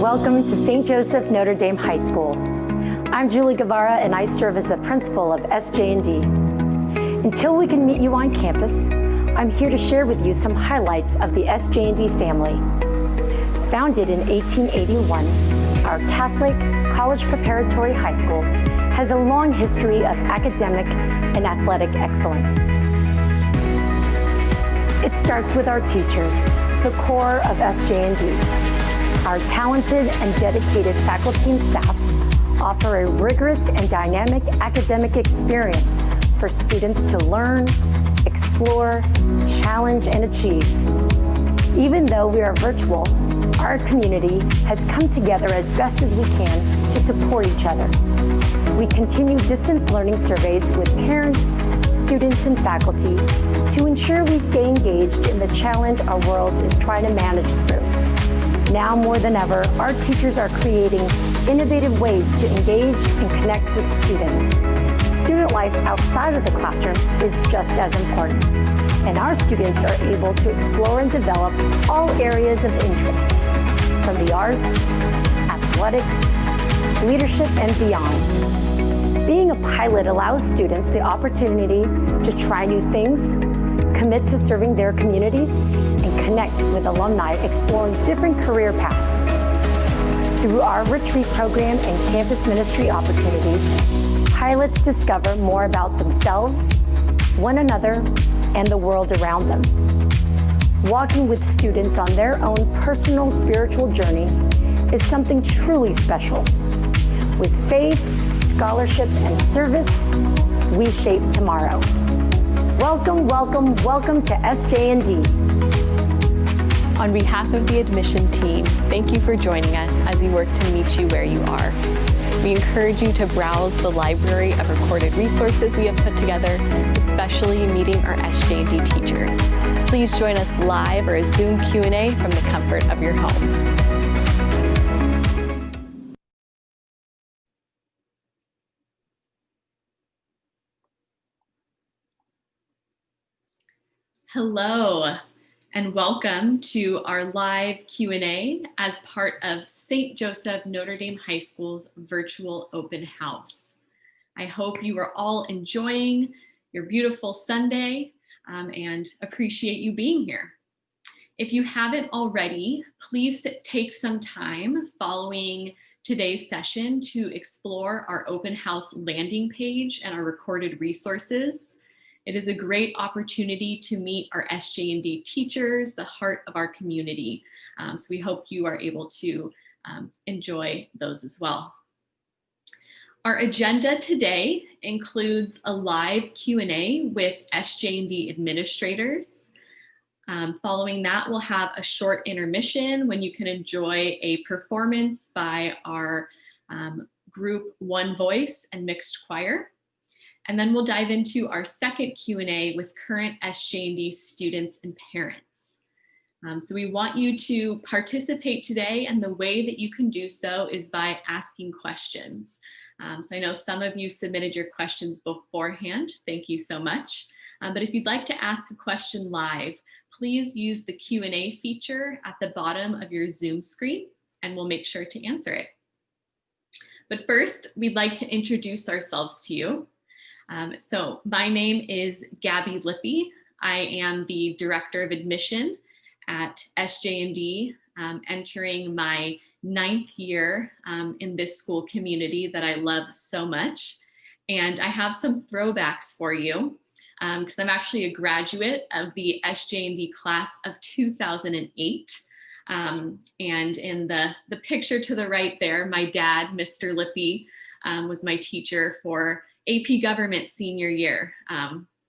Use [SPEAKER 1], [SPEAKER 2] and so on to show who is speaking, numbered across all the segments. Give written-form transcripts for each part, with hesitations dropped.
[SPEAKER 1] Welcome to St. Joseph Notre Dame High School. I'm Julie Guevara and I serve as the principal of SJND. Until we can meet you on campus, I'm here to share with you some highlights of the SJND family. Founded in 1881, our Catholic college preparatory high school has a long history of academic and athletic excellence. It starts with our teachers, the core of SJND. Our talented and dedicated faculty and staff offer a rigorous and dynamic academic experience for students to learn, explore, challenge, and achieve. Even though we are virtual, our community has come together as best as we can to support each other. We continue distance learning surveys with parents, students, and faculty to ensure we stay engaged in the challenge our world is trying to manage through. Now more than ever, our teachers are creating innovative ways to engage and connect with students. Student life outside of the classroom is just as important, and our students are able to explore and develop all areas of interest, from the arts, athletics, leadership, and beyond. Being a pilot allows students the opportunity to try new things, commit to serving their communities, and connect with alumni exploring different career paths. Through our retreat program and campus ministry opportunities, pilots discover more about themselves, one another, and the world around them. Walking with students on their own personal spiritual journey is something truly special. With faith, scholarship, and service, we shape tomorrow. Welcome, welcome, welcome to SJND.
[SPEAKER 2] On behalf of the admission team, thank you for joining us as we work to meet you where you are. We encourage you to browse the library of recorded resources we have put together, especially meeting our SJND teachers. Please join us live or a Zoom Q&A from the comfort of your home.
[SPEAKER 3] Hello, and welcome to our live Q&A as part of St. Joseph Notre Dame High School's virtual open house. I hope you are all enjoying your beautiful Sunday and appreciate you being here. If you haven't already, please take some time following today's session to explore our open house landing page and our recorded resources. It is a great opportunity to meet our SJND teachers, the heart of our community. So we hope you are able to enjoy those as well. Our agenda today includes a live Q&A with SJND administrators. Following that, we'll have a short intermission when you can enjoy a performance by our group One Voice and Mixed Choir. And then we'll dive into our second Q&A with current SJND students and parents. So we want you to participate today, and the way that you can do so is by asking questions. So I know some of you submitted your questions beforehand. Thank you so much. But if you'd like to ask a question live, please use the Q&A feature at the bottom of your Zoom screen, and we'll make sure to answer it. But first, we'd like to introduce ourselves to you. So my name is Gabby Lippy. I am the Director of Admission at SJND, entering my 9th year in this school community that I love so much. And I have some throwbacks for you because I'm actually a graduate of the SJND class of 2008. And in the picture to the right there, my dad, Mr. Lippy, was my teacher for AP Government senior year,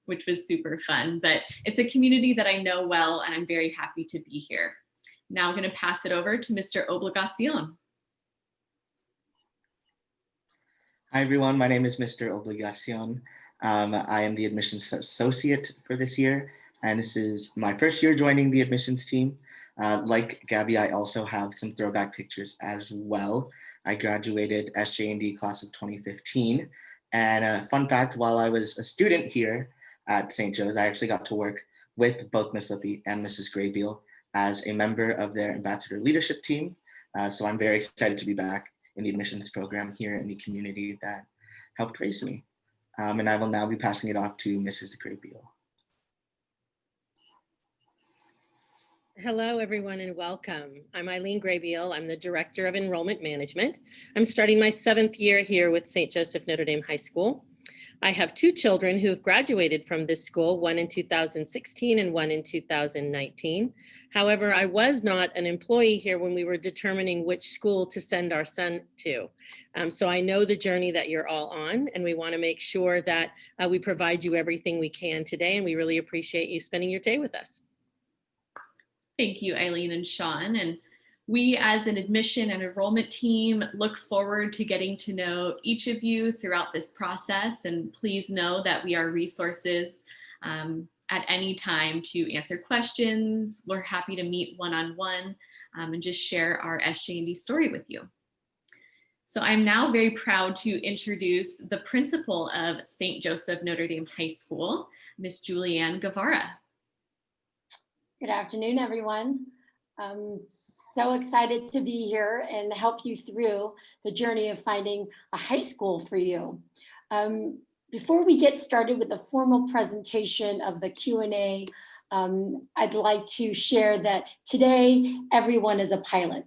[SPEAKER 3] which was super fun. But it's a community that I know well, and I'm very happy to be here. Now I'm going to pass it over to Mr. Obligacion.
[SPEAKER 4] Hi everyone, my name is Mr. Obligacion. I am the admissions associate for this year, and this is my first year joining the admissions team. Like Gabby, I also have some throwback pictures as well. I graduated SJND class of 2015. And fun fact, while I was a student here at St. Joe's, I actually got to work with both Ms. Lippy and Mrs. Graybeal as a member of their ambassador leadership team. So I'm very excited to be back in the admissions program here in the community that helped raise me. And I will now be passing it off to Mrs. Graybeal.
[SPEAKER 5] Hello, everyone, and welcome. I'm Eileen Graybeal. I'm the Director of Enrollment Management. I'm starting my 7th year here with St. Joseph Notre Dame High School. I have 2 children who have graduated from this school, one in 2016 and one in 2019. However, I was not an employee here when we were determining which school to send our son to. So I know the journey that you're all on, and we want to make sure that we provide you everything we can today, and we really appreciate you spending your day with us.
[SPEAKER 3] Thank you, Eileen and Sean. And We as an admission and enrollment team look forward to getting to know each of you throughout this process, and please know that we are resources at any time to answer questions. We're happy to meet one-on-one and just share our SJND story with you. So I'm now very proud to introduce the principal of St. Joseph Notre Dame High School, Miss Julianne Guevara.
[SPEAKER 1] Good afternoon, everyone. I'm so excited to be here and help you through the journey of finding a high school for you. Before we get started with the formal presentation of the Q&A, I'd like to share that today everyone is a pilot.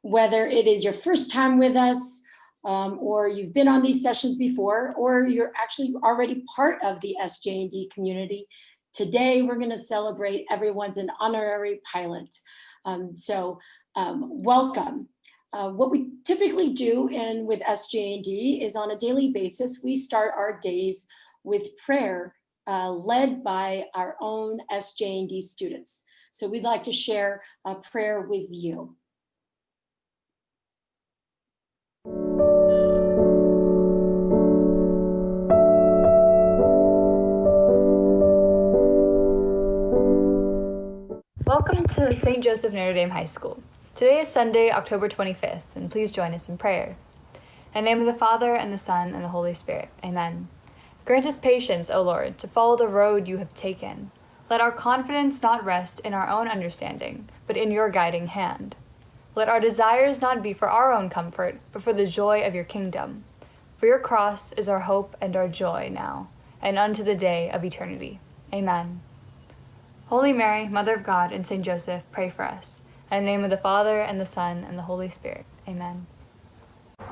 [SPEAKER 1] Whether it is your first time with us, or you've been on these sessions before, or you're actually already part of the SJND community, today we're going to celebrate everyone's an honorary pilot. Welcome. What we typically do with SJND is on a daily basis, we start our days with prayer led by our own SJND students. So we'd like to share a prayer with you.
[SPEAKER 6] Welcome to St. Joseph Notre Dame High School. Today is Sunday, October 25th, and please join us in prayer. In the name of the Father, and the Son, and the Holy Spirit. Amen. Grant us patience, O Lord, to follow the road you have taken. Let our confidence not rest in our own understanding, but in your guiding hand. Let our desires not be for our own comfort, but for the joy of your kingdom. For your cross is our hope and our joy now, and unto the day of eternity. Amen. Holy Mary, Mother of God, and St. Joseph, pray for us. In the name of the Father, and the Son, and the Holy Spirit. Amen.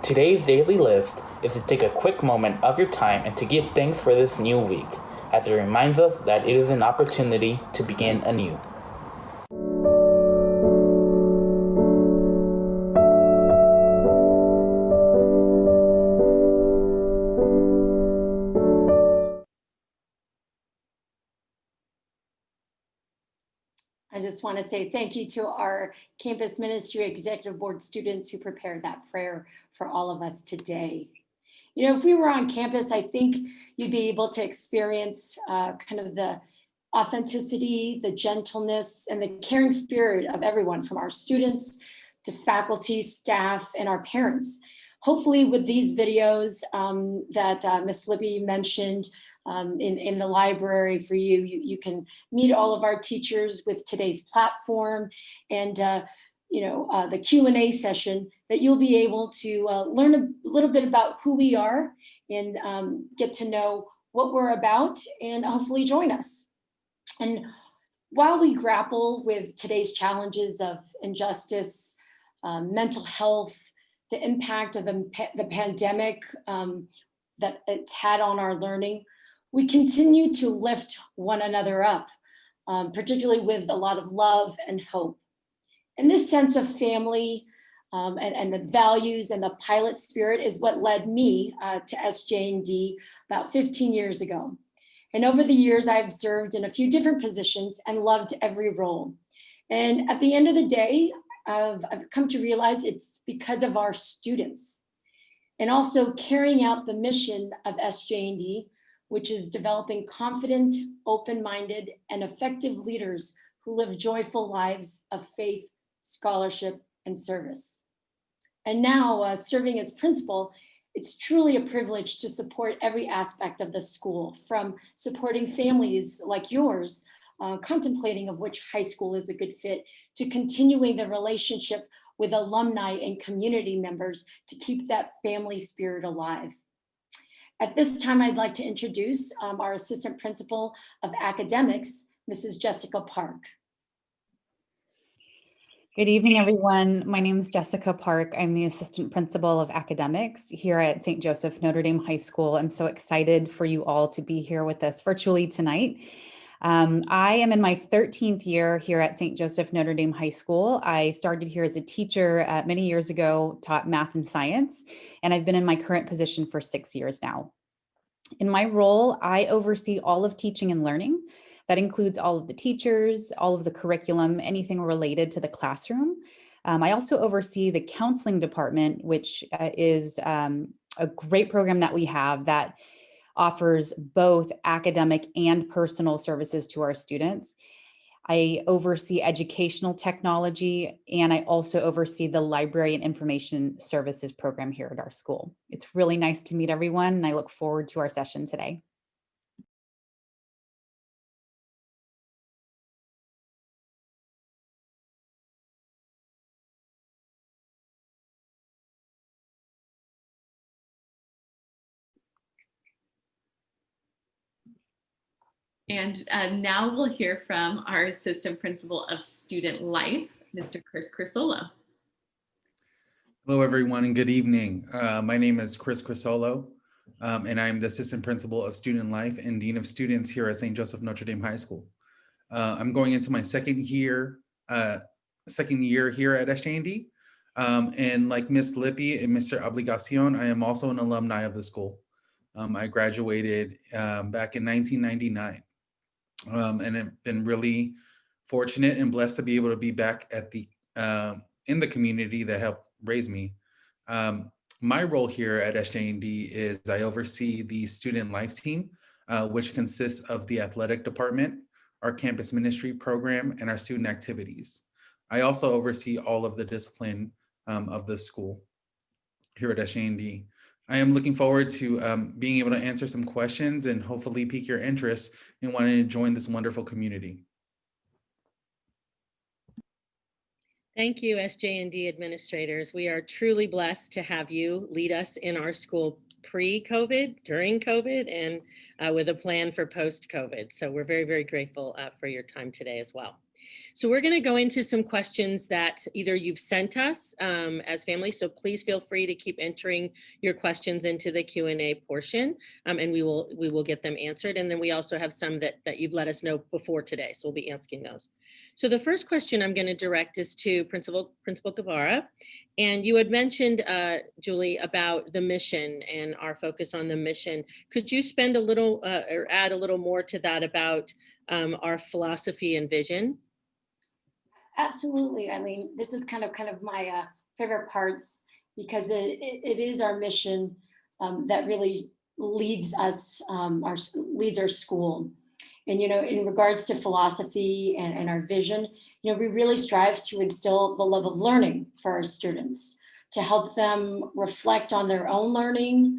[SPEAKER 7] Today's daily lift is to take a quick moment of your time and to give thanks for this new week, as it reminds us that it is an opportunity to begin anew.
[SPEAKER 1] I just want to say thank you to our campus ministry executive board students who prepared that prayer for all of us today. You know, if we were on campus, I think you'd be able to experience kind of the authenticity, the gentleness, and the caring spirit of everyone, from our students to faculty, staff, and our parents. Hopefully with these videos that Ms. Libby mentioned, in the library for you, you can meet all of our teachers with today's platform and the Q&A session, that you'll be able to learn a little bit about who we are and get to know what we're about, and hopefully join us. And while we grapple with today's challenges of injustice, mental health, the impact of the pandemic that it's had on our learning, we continue to lift one another up, particularly with a lot of love and hope. And this sense of family and the values and the pilot spirit is what led me to SJND about 15 years ago. And over the years, I've served in a few different positions and loved every role. And at the end of the day, I've come to realize it's because of our students, and also carrying out the mission of SJND, which is developing confident, open-minded, and effective leaders who live joyful lives of faith, scholarship, and service. And now, serving as principal, it's truly a privilege to support every aspect of the school, from supporting families like yours, contemplating of which high school is a good fit, to continuing the relationship with alumni and community members to keep that family spirit alive. At this time, I'd like to introduce our Assistant Principal of Academics, Mrs. Jessica Park.
[SPEAKER 8] Good evening, everyone. My name is Jessica Park. I'm the Assistant Principal of Academics here at St. Joseph Notre Dame High School. I'm so excited for you all to be here with us virtually tonight. I am in my 13th year here at St. Joseph Notre Dame High School. I started here as a teacher many years ago, taught math and science, and I've been in my current position for 6 years now. In my role, I oversee all of teaching and learning. That includes all of the teachers, all of the curriculum, anything related to the classroom. I also oversee the counseling department, which is a great program that we have that offers both academic and personal services to our students. I oversee educational technology, and I also oversee the library and information services program here at our school. It's really nice to meet everyone, and I look forward to our session today.
[SPEAKER 3] And now we'll hear from our Assistant Principal of Student Life, Mr. Chris Crisolo.
[SPEAKER 9] Hello, everyone, and good evening. My name is Chris Crisolo, and I'm the Assistant Principal of Student Life and Dean of Students here at St. Joseph Notre Dame High School. I'm going into my second year here at SJND. And like Ms. Lippi and Mr. Obligacion, I am also an alumni of the school. I graduated back in 1999. And I've been really fortunate and blessed to be able to be back at the in the community that helped raise me. My role here at SJND is I oversee the student life team, which consists of the athletic department, our campus ministry program, and our student activities. I also oversee all of the discipline of the school here at SJND. I am looking forward to being able to answer some questions and hopefully pique your interest in wanting to join this wonderful community.
[SPEAKER 5] Thank you, SJND administrators. We are truly blessed to have you lead us in our school pre-COVID, during COVID, and with a plan for post-COVID. So we're very, very grateful for your time today as well. So we're going to go into some questions that either you've sent us as families, so please feel free to keep entering your questions into the Q&A portion, and we will get them answered. And then we also have some that you've let us know before today, so we'll be asking those. So the first question I'm going to direct is to Principal Guevara, and you had mentioned, Julie, about the mission and our focus on the mission. Could you spend a little or add a little more to that about our philosophy and vision?
[SPEAKER 1] Absolutely, Eileen. This is kind of my favorite parts, because it is our mission that really leads us, leads our school. And, in regards to philosophy and our vision, we really strive to instill the love of learning for our students, to help them reflect on their own learning,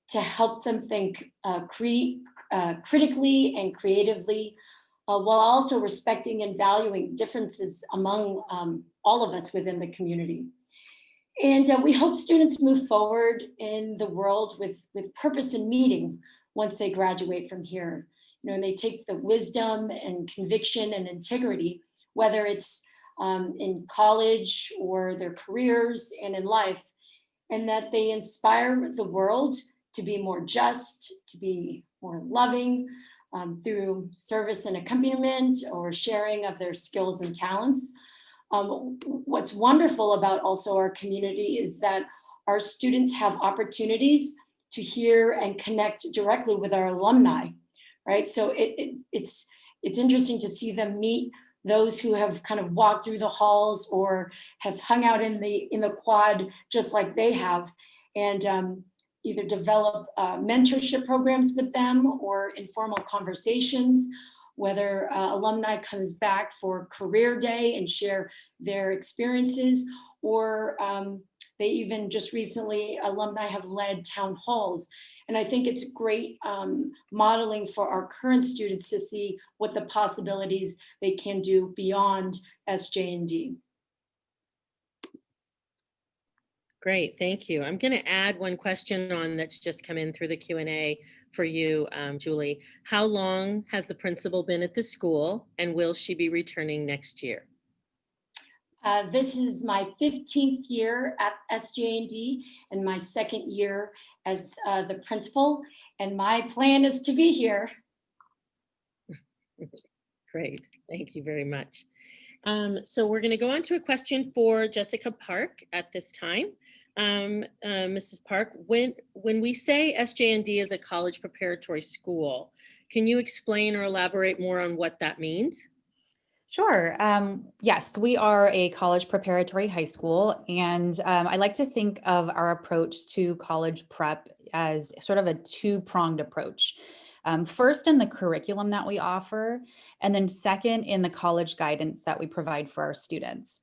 [SPEAKER 1] to help them think critically and creatively, while also respecting and valuing differences among all of us within the community. And we hope students move forward in the world with purpose and meaning once they graduate from here. And they take the wisdom and conviction and integrity, whether it's in college or their careers and in life, and that they inspire the world to be more just, to be more loving, through service and accompaniment or sharing of their skills and talents. What's wonderful about also our community is that our students have opportunities to hear and connect directly with our alumni, right? So it's interesting to see them meet those who have kind of walked through the halls or have hung out in the quad just like they have, and either develop mentorship programs with them or informal conversations, whether alumni comes back for career day and share their experiences, or they even just recently, alumni have led town halls. And I think it's great modeling for our current students to see what the possibilities they can do beyond SJND.
[SPEAKER 5] Great, thank you. I'm going to add one question on that's just come in through the Q&A for you, Julie. How long has the principal been at the school, and will she be returning next year?
[SPEAKER 1] This is my 15th year at SJND and my second year as the principal, and my plan is to be here.
[SPEAKER 5] Great, thank you very much. So we're going to go on to a question for Jessica Park at this time. Mrs. Park, when we say SJND is a college preparatory school, can you explain or elaborate more on what that means?
[SPEAKER 8] Sure. Yes, we are a college preparatory high school, and I like to think of our approach to college prep as sort of a two-pronged approach. First, in the curriculum that we offer, and then second, in the college guidance that we provide for our students.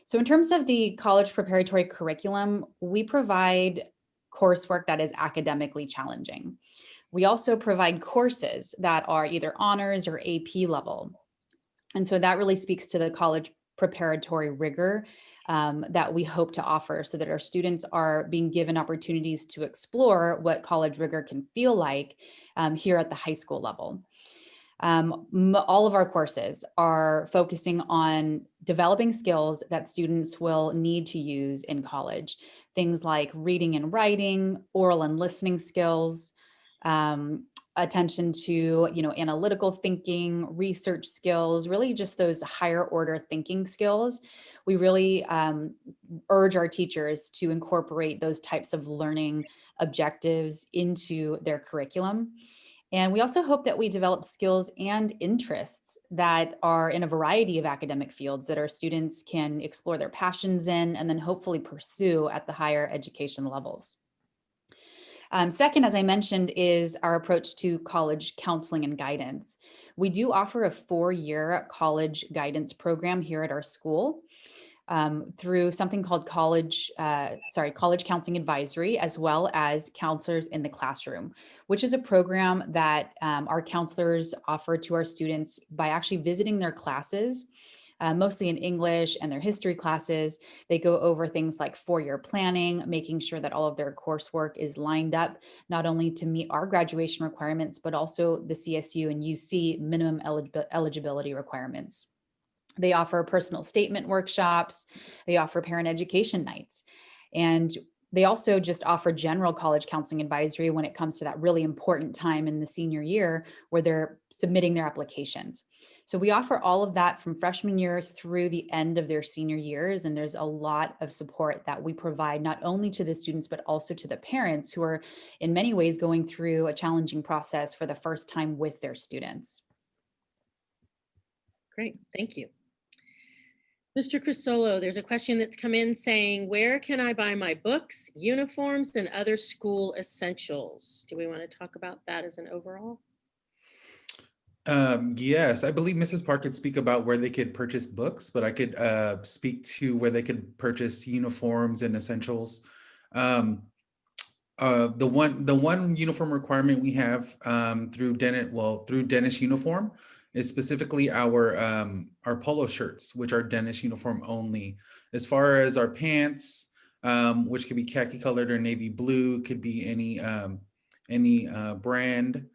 [SPEAKER 8] So, in terms of the college preparatory curriculum, we provide coursework that is academically challenging. We also provide courses that are either honors or AP level. And so that really speaks to the college preparatory rigor that we hope to offer so that our students are being given opportunities to explore what college rigor can feel like here at the high school level. All of our courses are focusing on developing skills that students will need to use in college. Things like reading and writing, oral and listening skills, attention to, analytical thinking, research skills, really just those higher order thinking skills. We really urge our teachers to incorporate those types of learning objectives into their curriculum. And we also hope that we develop skills and interests that are in a variety of academic fields that our students can explore their passions in and then hopefully pursue at the higher education levels. Second, as I mentioned, is our approach to college counseling and guidance. We do offer a 4-year college guidance program here at our school. Through something called College Counseling Advisory, as well as Counselors in the Classroom, which is a program that our counselors offer to our students by actually visiting their classes, mostly in English and their history classes. They go over things like 4-year planning, making sure that all of their coursework is lined up, not only to meet our graduation requirements, but also the CSU and UC minimum eligibility requirements. They offer personal statement workshops. They offer parent education nights. And they also just offer general college counseling advisory when it comes to that really important time in the senior year where they're submitting their applications. So we offer all of that from freshman year through the end of their senior years. And there's a lot of support that we provide not only to the students, but also to the parents who are in many ways going through a challenging process for the first time with their students.
[SPEAKER 5] Great, thank you. Mr. Crisolo, there's a question that's come in saying, where can I buy my books, uniforms, and other school essentials? Do we want to talk about that as an overall?
[SPEAKER 9] Yes, I believe Mrs. Park could speak about where they could purchase books, but I could speak to where they could purchase uniforms and essentials. The one uniform requirement we have through Dentist Uniform is specifically our polo shirts, which are Dentist Uniform only. As far as our pants, which could be khaki colored or navy blue, could be any brand.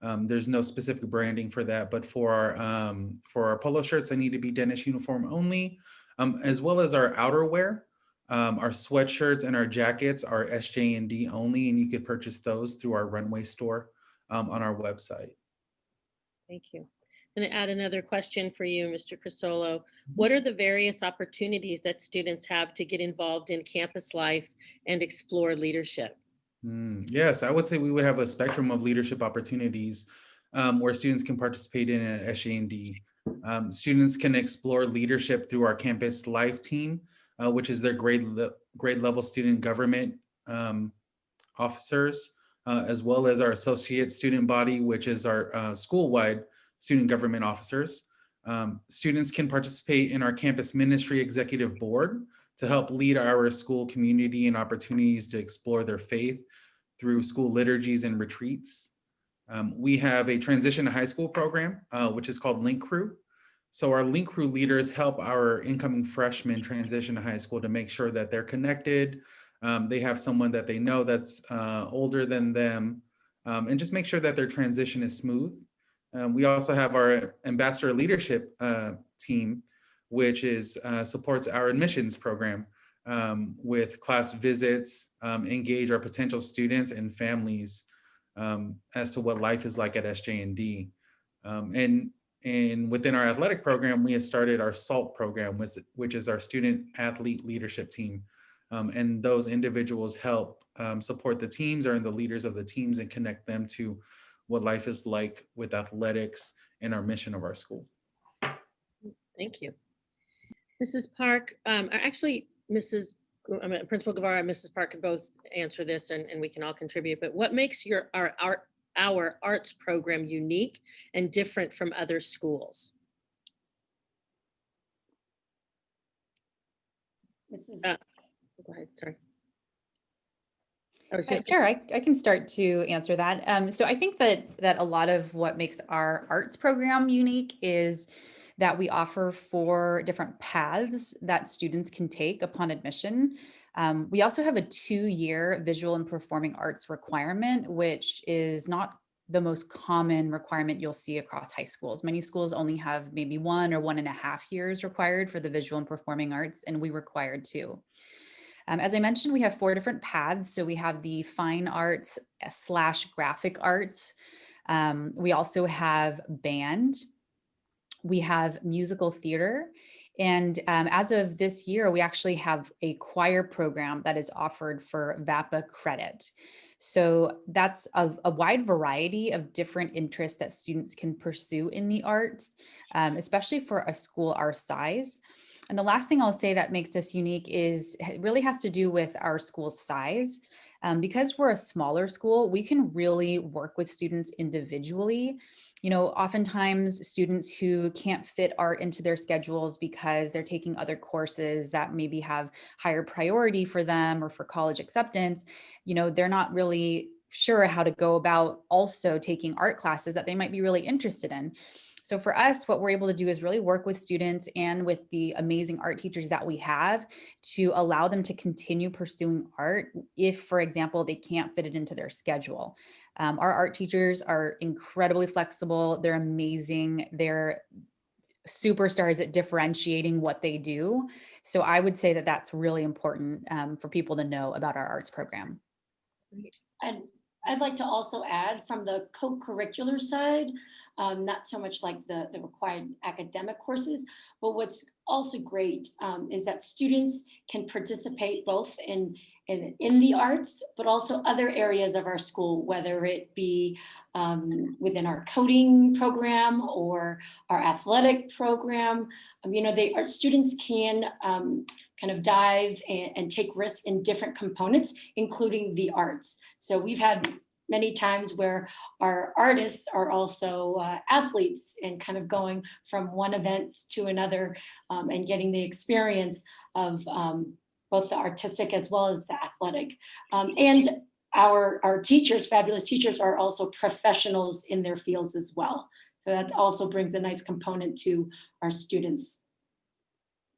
[SPEAKER 9] There's no specific branding for that, but for our polo shirts, they need to be Dentist Uniform only, as well as our outerwear. Our sweatshirts and our jackets are SJND only, and you could purchase those through our runway store on our website.
[SPEAKER 5] Thank you. I'm going to add another question for you, Mr. Crisolo. What are the various opportunities that students have to get involved in campus life and explore leadership?
[SPEAKER 9] Yes, I would say we would have a spectrum of leadership opportunities where students can participate in at SJND. Students can explore leadership through our campus life team, which is their grade level student government officers, as well as our associate student body, which is our school-wide student government officers. Students can participate in our campus ministry executive board to help lead our school community and opportunities to explore their faith through school liturgies and retreats. We have a transition to high school program, which is called Link Crew. So our Link Crew leaders help our incoming freshmen transition to high school to make sure that they're connected. They have someone that they know that's older than them, and just make sure that their transition is smooth. We also have our ambassador leadership team, which supports our admissions program with class visits, engage our potential students and families as to what life is like at SJND. And within our athletic program, we have started our SALT program, which is our student athlete leadership team. And those individuals help support the teams or the leaders of the teams and connect them to what life is like with athletics and our mission of our school.
[SPEAKER 5] Thank you. Mrs. Park, actually, Principal Guevara and Mrs. Park can both answer this and we can all contribute, but what makes our arts program unique and different from other schools? Go ahead, sorry.
[SPEAKER 8] Sure, I can start to answer that. So I think that a lot of what makes our arts program unique is that we offer 4 different paths that students can take upon admission. We also have a 2-year visual and performing arts requirement, which is not the most common requirement you'll see across high schools. Many schools only have maybe 1 or 1.5 years required for the visual and performing arts, and we require 2. As I mentioned, we have 4 different paths. So we have the fine arts / graphic arts. We also have band. We have musical theater. And as of this year, we actually have a choir program that is offered for VAPA credit. So that's a wide variety of different interests that students can pursue in the arts, especially for a school our size. And the last thing I'll say that makes us unique is it really has to do with our school size. Because we're a smaller school, we can really work with students individually. You know, oftentimes students who can't fit art into their schedules because they're taking other courses that maybe have higher priority for them or for college acceptance, you know, they're not really sure how to go about also taking art classes that they might be really interested in. So for us, what we're able to do is really work with students and with the amazing art teachers that we have to allow them to continue pursuing art if, for example, they can't fit it into their schedule. Our art teachers are incredibly flexible. They're amazing. They're superstars at differentiating what they do. So I would say that that's really important for people to know about our arts program.
[SPEAKER 1] And I'd like to also add from the co-curricular side, not so much like the required academic courses, but what's also great is that students can participate both in the arts, but also other areas of our school, whether it be within our coding program or our athletic program. You know, our students can kind of dive and take risks in different components, including the arts. So we've had many times where our artists are also athletes and kind of going from one event to another and getting the experience of both the artistic as well as the athletic. And our teachers, fabulous teachers, are also professionals in their fields as well. So that also brings a nice component to our students.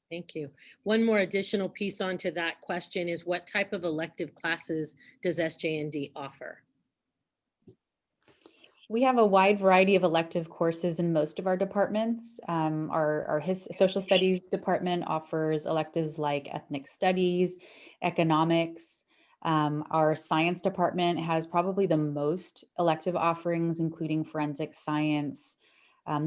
[SPEAKER 5] Thank you. One more additional piece onto that question is what type of elective classes does SJND offer?
[SPEAKER 8] We have a wide variety of elective courses in most of our departments. Our social studies department offers electives like ethnic studies, economics. Our science department has probably the most elective offerings, including forensic science,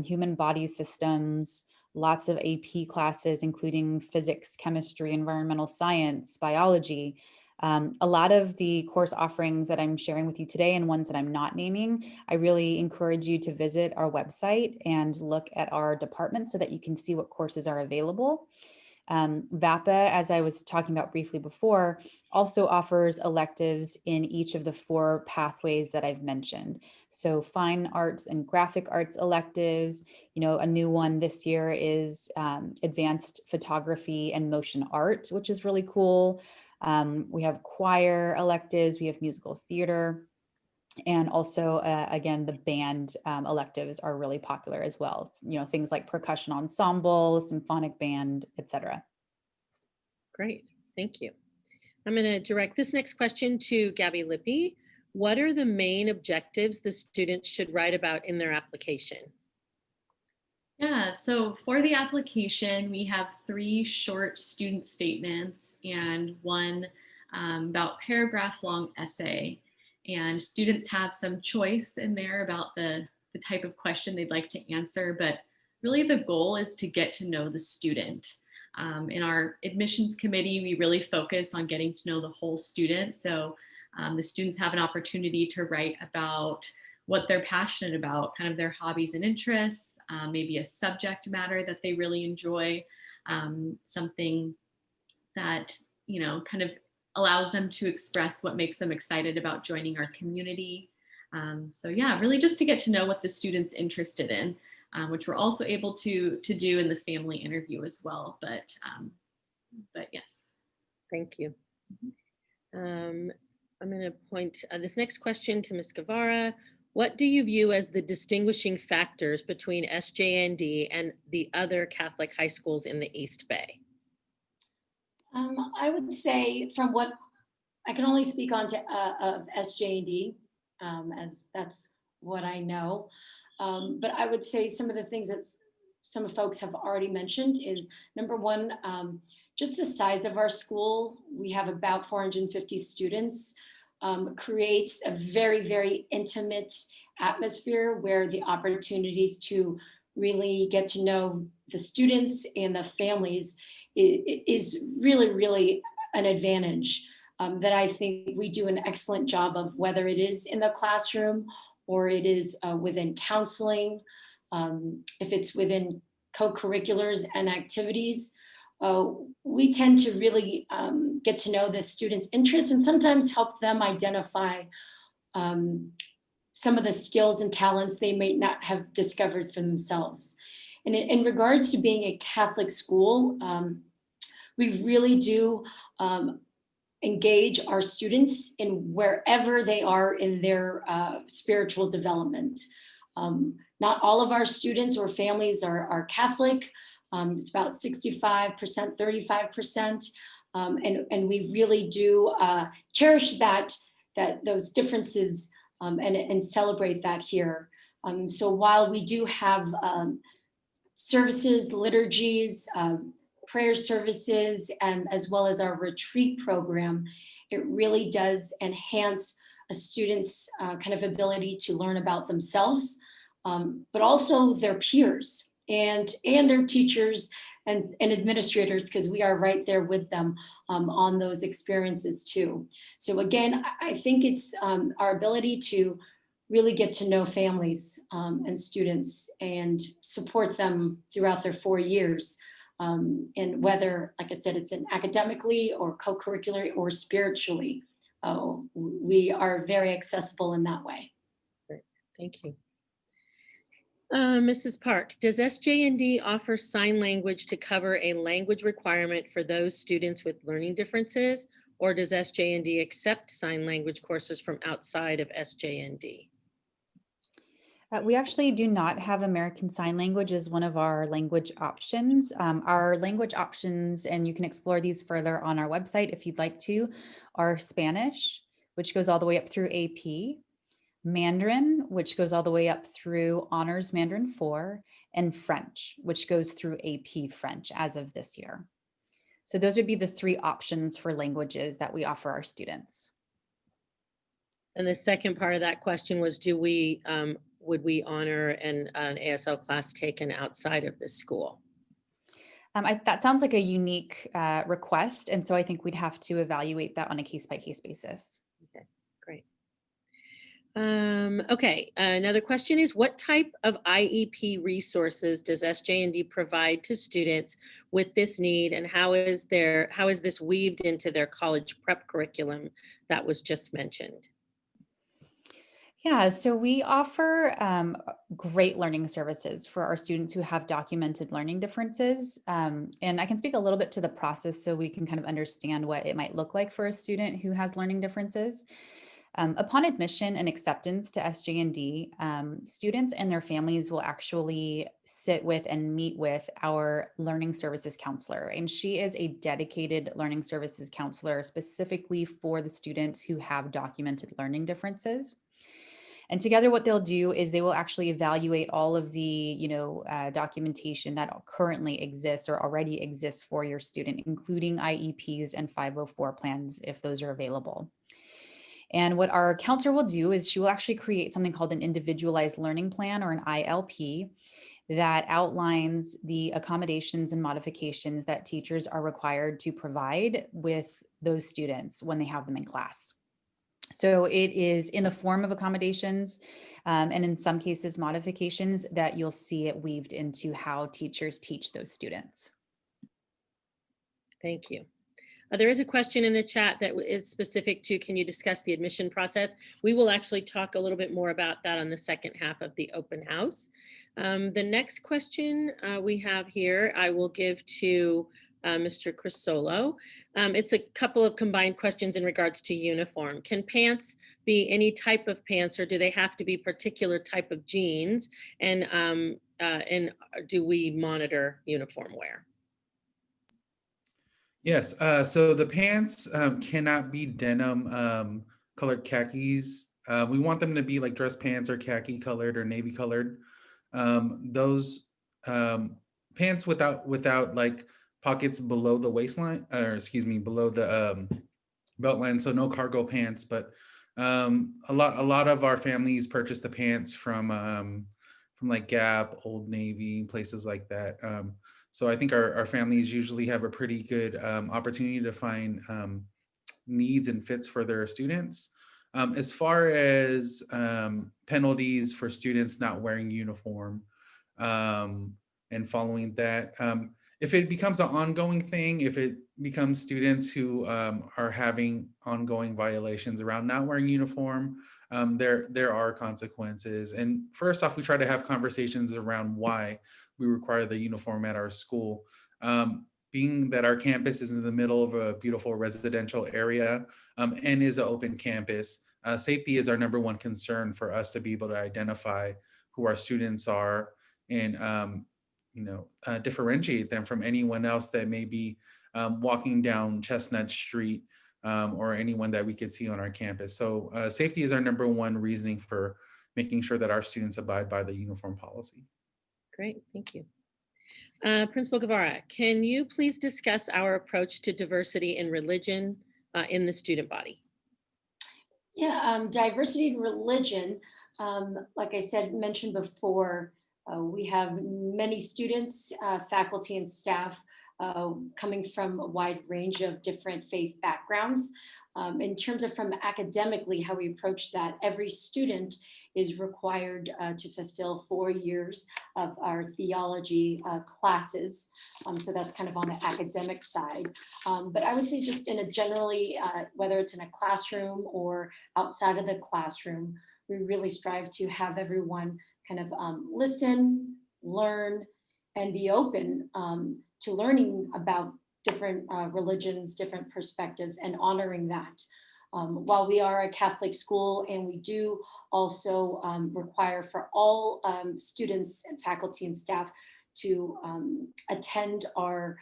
[SPEAKER 8] human body systems, lots of AP classes, including physics, chemistry, environmental science, biology. A lot of the course offerings that I'm sharing with you today and ones that I'm not naming, I really encourage you to visit our website and look at our department so that you can see what courses are available. VAPA, as I was talking about briefly before, also offers electives in each of the 4 pathways that I've mentioned. So fine arts and graphic arts electives, you know, a new one this year is advanced photography and motion art, which is really cool. We have choir electives, we have musical theater, and also, again, the band electives are really popular as well. You know, things like percussion ensemble, symphonic band, etc.
[SPEAKER 5] Great, thank you. I'm going to direct this next question to Gabby Lippy. What are the main objectives the students should write about in their application?
[SPEAKER 3] Yeah, so for the application, we have 3 short student statements and 1 about paragraph long essay. And students have some choice in there about the type of question they'd like to answer, but really the goal is to get to know the student. In our admissions committee, we really focus on getting to know the whole student. So the students have an opportunity to write about what they're passionate about, kind of their hobbies and interests, maybe a subject matter that they really enjoy, something that, kind of allows them to express what makes them excited about joining our community. So yeah, really just to get to know what the student's interested in, which we're also able to do in the family interview as well. But yes.
[SPEAKER 5] Thank you. I'm going to point this next question to Ms. Guevara. What do you view as the distinguishing factors between SJND and the other Catholic high schools in the East Bay?
[SPEAKER 1] I would say, from what I can only speak on of SJND, as that's what I know. But I would say some of the things that some folks have already mentioned is, number one, just the size of our school. We have about 450 students, creates a very, very intimate atmosphere where the opportunities to really get to know the students and the families is really, really an advantage that I think we do an excellent job of, whether it is in the classroom or it is within counseling, if it's within co-curriculars and activities. We tend to really get to know the students' interests and sometimes help them identify some of the skills and talents they may not have discovered for themselves. And in regards to being a Catholic school, we really do engage our students in wherever they are in their spiritual development. Not all of our students or families are Catholic. It's about 65%, 35%. And we really do cherish those differences and celebrate that here. So while we do have services, liturgies, prayer services, and as well as our retreat program, it really does enhance a student's kind of ability to learn about themselves, but also their peers and their teachers and administrators, because we are right there with them on those experiences too. So again, I think it's our ability to really get to know families and students and support them throughout their 4 years. And whether, like I said, it's in academically or co-curricular or spiritually, we are very accessible in that way.
[SPEAKER 5] Great. Thank you. Mrs. Park, does SJND offer sign language to cover a language requirement for those students with learning differences, or does SJND accept sign language courses from outside of SJND?
[SPEAKER 8] We actually do not have American Sign Language as one of our language options. Our language options, and you can explore these further on our website if you'd like to, are Spanish, which goes all the way up through AP, Mandarin, which goes all the way up through Honors Mandarin 4, and French, which goes through AP French as of this year. So those would be the 3 options for languages that we offer our students.
[SPEAKER 5] And the second part of that question was, would we honor an ASL class taken outside of this school?
[SPEAKER 8] That sounds like a unique request. And so I think we'd have to evaluate that on a case-by-case basis.
[SPEAKER 5] Okay, great. Okay, another question is, what type of IEP resources does SJND provide to students with this need, and how is this weaved into their college prep curriculum that was just mentioned?
[SPEAKER 8] Yeah, so we offer great learning services for our students who have documented learning differences. And I can speak a little bit to the process so we can kind of understand what it might look like for a student who has learning differences. Upon admission and acceptance to SJND, students and their families will actually sit with and meet with our learning services counselor. And she is a dedicated learning services counselor specifically for the students who have documented learning differences. And together what they'll do is they will actually evaluate all of the documentation that currently exists or already exists for your student, including IEPs and 504 plans if those are available. And what our counselor will do is she will actually create something called an individualized learning plan, or an ILP, that outlines the accommodations and modifications that teachers are required to provide with those students when they have them in class. So it is in the form of accommodations, and in some cases modifications that you'll see it weaved into how teachers teach those students.
[SPEAKER 5] Thank you. There is a question in the chat that is specific to, can you discuss the admission process? We will actually talk a little bit more about that on the second half of the open house. The next question we have here, I will give to Mr. Crisolo. It's a couple of combined questions in regards to uniform. Can pants be any type of pants, or do they have to be particular type of jeans? And do we monitor uniform wear?
[SPEAKER 9] Yes, so the pants cannot be denim colored khakis. We want them to be like dress pants or khaki colored or navy colored. Those pants without like pockets below the waistline, or excuse me, below the belt line. So no cargo pants, but a lot of our families purchase the pants from like Gap, Old Navy, places like that. So I think our families usually have a pretty good opportunity to find needs and fits for their students. As far as penalties for students not wearing uniform and following that, if it becomes an ongoing thing, if it becomes students who are having ongoing violations around not wearing uniform, there are consequences. And first off, we try to have conversations around why we require the uniform at our school. Being that our campus is in the middle of a beautiful residential area and is an open campus, safety is our number one concern for us to be able to identify who our students are and differentiate them from anyone else that may be walking down Chestnut Street or anyone that we could see on our campus. So safety is our number one reasoning for making sure that our students abide by the uniform policy.
[SPEAKER 5] Great, thank you. Principal Guevara, can you please discuss our approach to diversity in religion in the student body?
[SPEAKER 1] Yeah, diversity in religion, like I said, mentioned before, we have many students, faculty and staff coming from a wide range of different faith backgrounds. In terms of from academically, how we approach that, every student is required to fulfill 4 years of our theology classes. So that's kind of on the academic side. But I would say just in a generally, whether it's in a classroom or outside of the classroom, we really strive to have everyone kind of listen, learn, and be open to learning about different religions, different perspectives, and honoring that. While we are a Catholic school and we do also require for all students and faculty and staff to attend our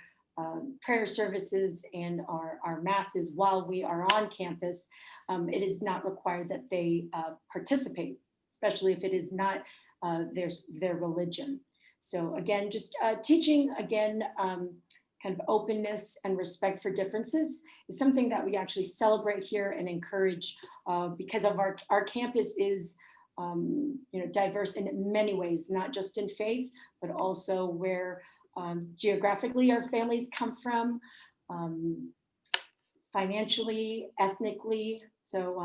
[SPEAKER 1] prayer services and our masses while we are on campus, it is not required that they participate, especially if it is not their religion. So again, just teaching again, kind of openness and respect for differences is something that we actually celebrate here and encourage because of our campus is diverse in many ways, not just in faith, but also where geographically our families come from, financially, ethnically. So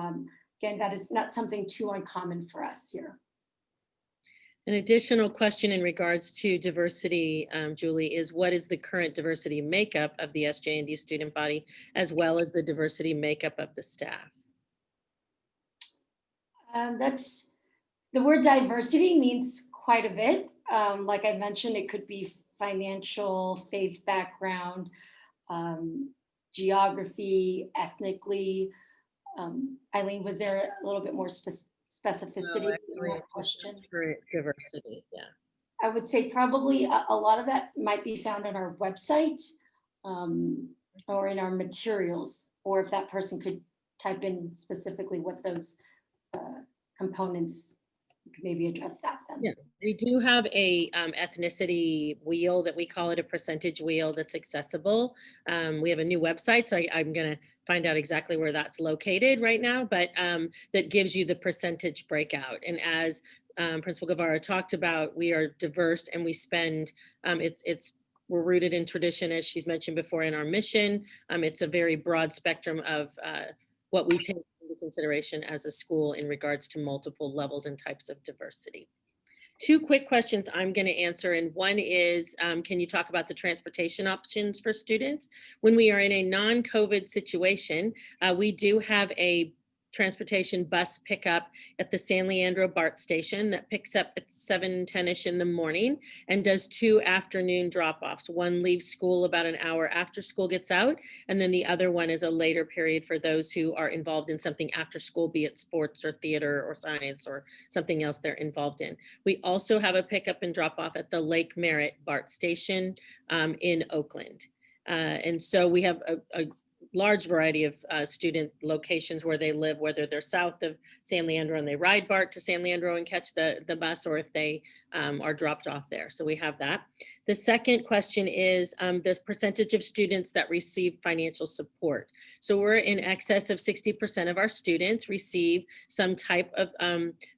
[SPEAKER 1] again, that is not something too uncommon for us here.
[SPEAKER 5] An additional question in regards to diversity, Julie, is what is the current diversity makeup of the SJND student body, as well as the diversity makeup of the staff?
[SPEAKER 1] That's the word diversity means quite a bit. Like I mentioned, it could be financial, faith background, geography, ethnically. Eileen, was there a little bit more specificity in that question?
[SPEAKER 5] Diversity, yeah.
[SPEAKER 1] I would say probably a lot of that might be found on our website or in our materials, or if that person could type in specifically what those components, you could maybe address that then.
[SPEAKER 5] Yeah, we do have a ethnicity wheel that we call it a percentage wheel that's accessible. We have a new website, so I'm gonna find out exactly where that's located right now, but that gives you the percentage breakout. And as Principal Guevara talked about, we are diverse and we spend, we're rooted in tradition, as she's mentioned before, in our mission. It's a very broad spectrum of what we take into consideration as a school in regards to multiple levels and types of diversity. Two quick questions I'm going to answer, and one is, can you talk about the transportation options for students? When we are in a non-COVID situation, we do have a transportation bus pickup at the San Leandro BART station that picks up at 7:10ish in the morning and does 2 afternoon drop-offs. One leaves school about an hour after school gets out, and then the other one is a later period for those who are involved in something after school, be it sports or theater or science or something else they're involved in. We also have a pickup and drop-off at the Lake Merritt BART station in Oakland. And so we have a large variety of student locations where they live, whether they're south of San Leandro and they ride BART to San Leandro and catch the bus, or if they are dropped off there. So we have that. The second question is the percentage of students that receive financial support. So we're in excess of 60% of our students receive some type of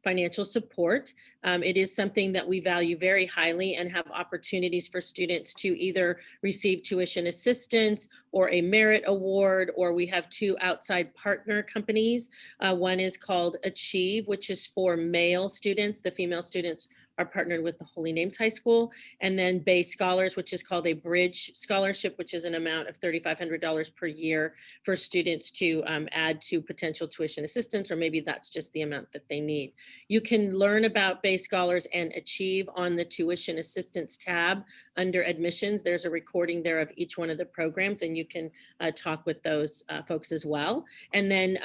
[SPEAKER 5] financial support. It is something that we value very highly and have opportunities for students to either receive tuition assistance or a merit award, or we have 2 outside partner companies. One is called Achieve, which is for male students. The female students are partnered with the Holy Names High School, and then Bay Scholars, which is called a Bridge Scholarship, which is an amount of $3,500 per year for students to add to potential tuition assistance, or maybe that's just the amount that they need. You can learn about Bay Scholars and Achieve on the tuition assistance tab under admissions. There's a recording there of each one of the programs, and you can talk with those folks as well. And then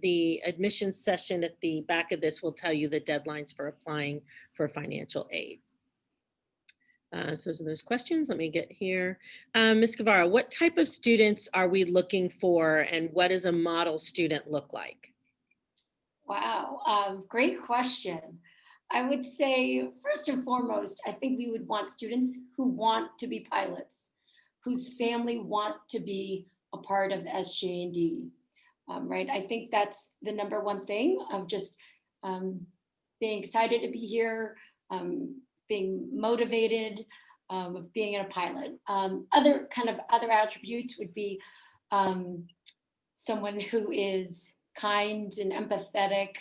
[SPEAKER 5] the admissions session at the back of this will tell you the deadlines for applying for financial aid. So those questions, let me get here. Ms. Guevara, what type of students are we looking for, and what does a model student look like?
[SPEAKER 1] Wow, great question. I would say, first and foremost, I think we would want students who want to be pilots, whose family want to be a part of SJND, right? I think that's the number one thing of just being excited to be here, being motivated, of being a pilot. Other attributes would be someone who is kind and empathetic,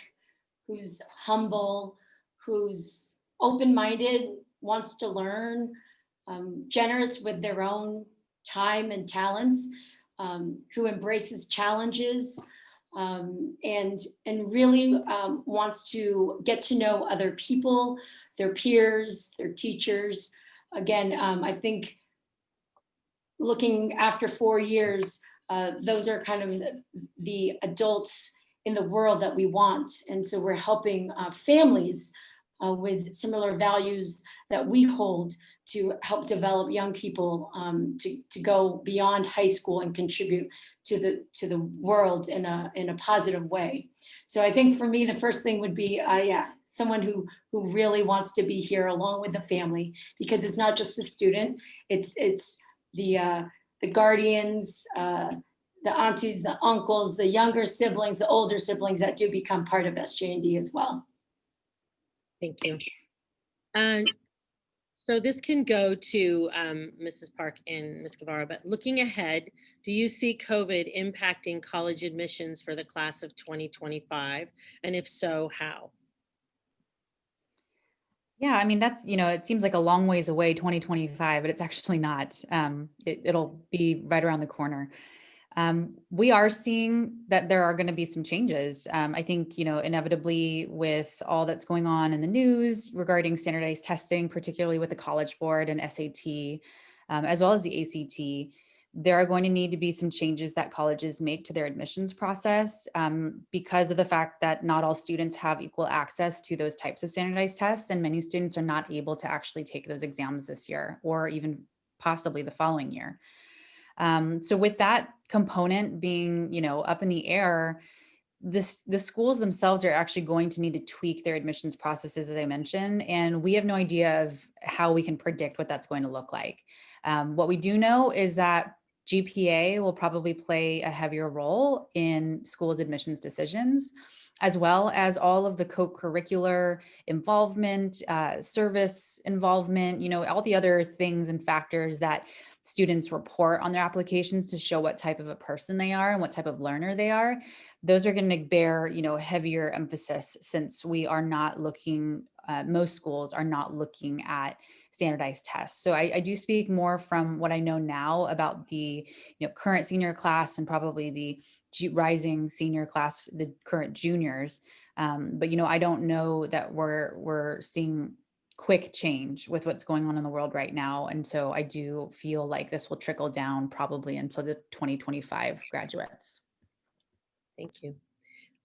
[SPEAKER 1] who's humble, who's open-minded, wants to learn, generous with their own time and talents, who embraces challenges, and really wants to get to know other people, their peers, their teachers. Again, I think looking after 4 years, those are kind of the adults in the world that we want. And so we're helping families with similar values that we hold to help develop young people to go beyond high school and contribute to the world in a positive way. So I think for me, the first thing would be, someone who really wants to be here along with the family, because it's not just a student, it's the guardians, the aunties, the uncles, the younger siblings, the older siblings that do become part of SJND as well.
[SPEAKER 5] Thank you. So this can go to Mrs. Park and Ms. Guevara, but looking ahead, do you see COVID impacting college admissions for the class of 2025? And if so, how?
[SPEAKER 8] Yeah, I mean, that's, it seems like a long ways away, 2025, but it's actually not. It'll be right around the corner. We are seeing that there are going to be some changes. I think, inevitably with all that's going on in the news regarding standardized testing, particularly with the College Board and SAT, as well as the ACT, there are going to need to be some changes that colleges make to their admissions process because of the fact that not all students have equal access to those types of standardized tests, and many students are not able to actually take those exams this year or even possibly the following year. So with that component being, up in the air, the schools themselves are actually going to need to tweak their admissions processes, as I mentioned, and we have no idea of how we can predict what that's going to look like. What we do know is that GPA will probably play a heavier role in schools' admissions decisions, as well as all of the co-curricular involvement, service involvement, all the other things and factors that students report on their applications to show what type of a person they are and what type of learner they are, those are going to bear, heavier emphasis, since we are not looking, most schools are not looking at standardized tests. So I do speak more from what I know now about the current senior class and probably the rising senior class, the current juniors. But I don't know that we're seeing quick change with what's going on in the world right now. And so I do feel like this will trickle down probably until the 2025 graduates.
[SPEAKER 5] Thank you.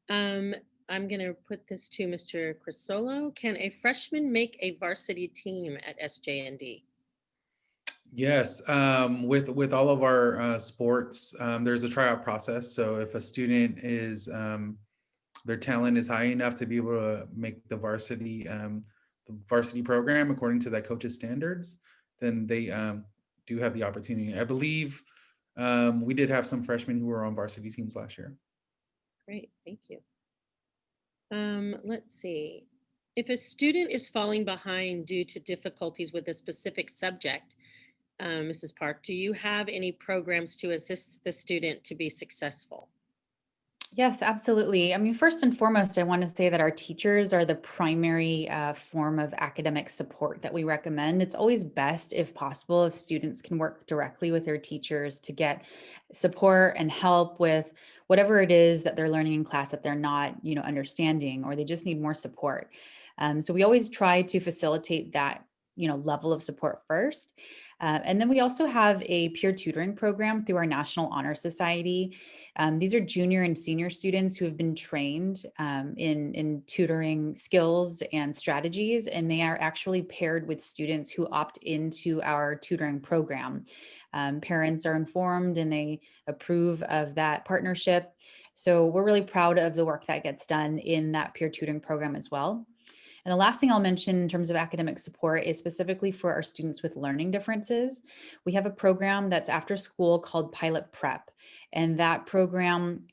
[SPEAKER 5] I'm going to put this to Mr. Crisolo. Can a freshman make a varsity team at SJND?
[SPEAKER 9] Yes, with all of our sports, there's a tryout process. So if a student is their talent is high enough to be able to make the varsity program according to that coach's standards, then they do have the opportunity. I believe we did have some freshmen who were on varsity teams last year.
[SPEAKER 5] Great, thank you. Let's see. If a student is falling behind due to difficulties with a specific subject, Mrs. Park, do you have any programs to assist the student to be successful?
[SPEAKER 8] Yes, absolutely. I mean, first and foremost, I want to say that our teachers are the primary form of academic support that we recommend. It's always best, if possible, if students can work directly with their teachers to get support and help with whatever it is that they're learning in class that they're not, understanding, or they just need more support. So we always try to facilitate that, level of support first. And then we also have a peer tutoring program through our National Honor Society. These are junior and senior students who have been trained in tutoring skills and strategies, and they are actually paired with students who opt into our tutoring program. Parents are informed and they approve of that partnership. So we're really proud of the work that gets done in that peer tutoring program as well. And the last thing I'll mention in terms of academic support is specifically for our students with learning differences. We have a program that's after school called Pilot Prep. And that program,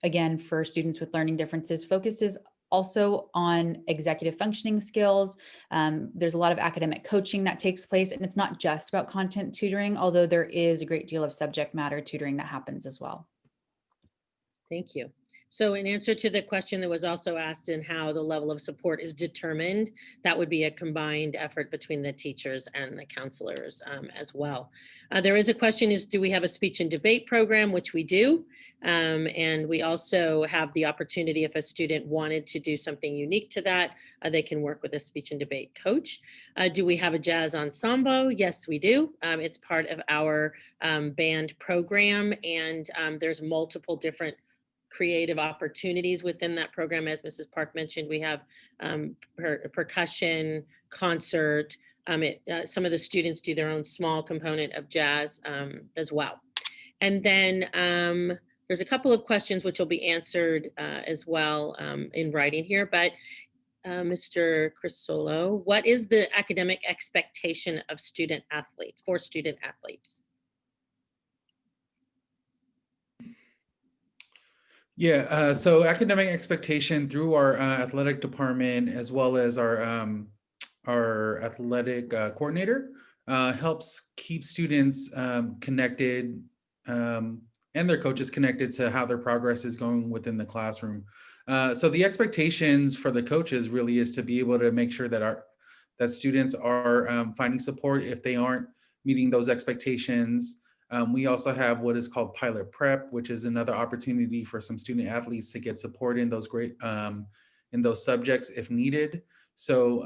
[SPEAKER 8] again, for students with learning differences, focuses also on executive functioning skills. There's a lot of academic coaching that takes place, and it's not just about content tutoring, although there is a great deal of subject matter tutoring that happens as well.
[SPEAKER 5] Thank you. So in answer to the question that was also asked in how the level of support is determined, that would be a combined effort between the teachers and the counselors as well. There is a question is, do we have a speech and debate program, which we do. And we also have the opportunity, if a student wanted to do something unique to that, they can work with a speech and debate coach. Do we have a jazz ensemble? Yes, we do. It's part of our band program, and there's multiple different creative opportunities within that program. As Mrs. Park mentioned, we have percussion, concert. Some of the students do their own small component of jazz as well. And then there's a couple of questions which will be answered as well in writing here, but Mr. Crisolo, what is the academic expectation of student athletes, for student athletes?
[SPEAKER 9] Yeah, so academic expectation through our athletic department, as well as our athletic coordinator, helps keep students connected and their coaches connected to how their progress is going within the classroom. So the expectations for the coaches really is to be able to make sure that students are finding support if they aren't meeting those expectations. We also have what is called Pilot Prep, which is another opportunity for some student athletes to get support in those in those subjects if needed. So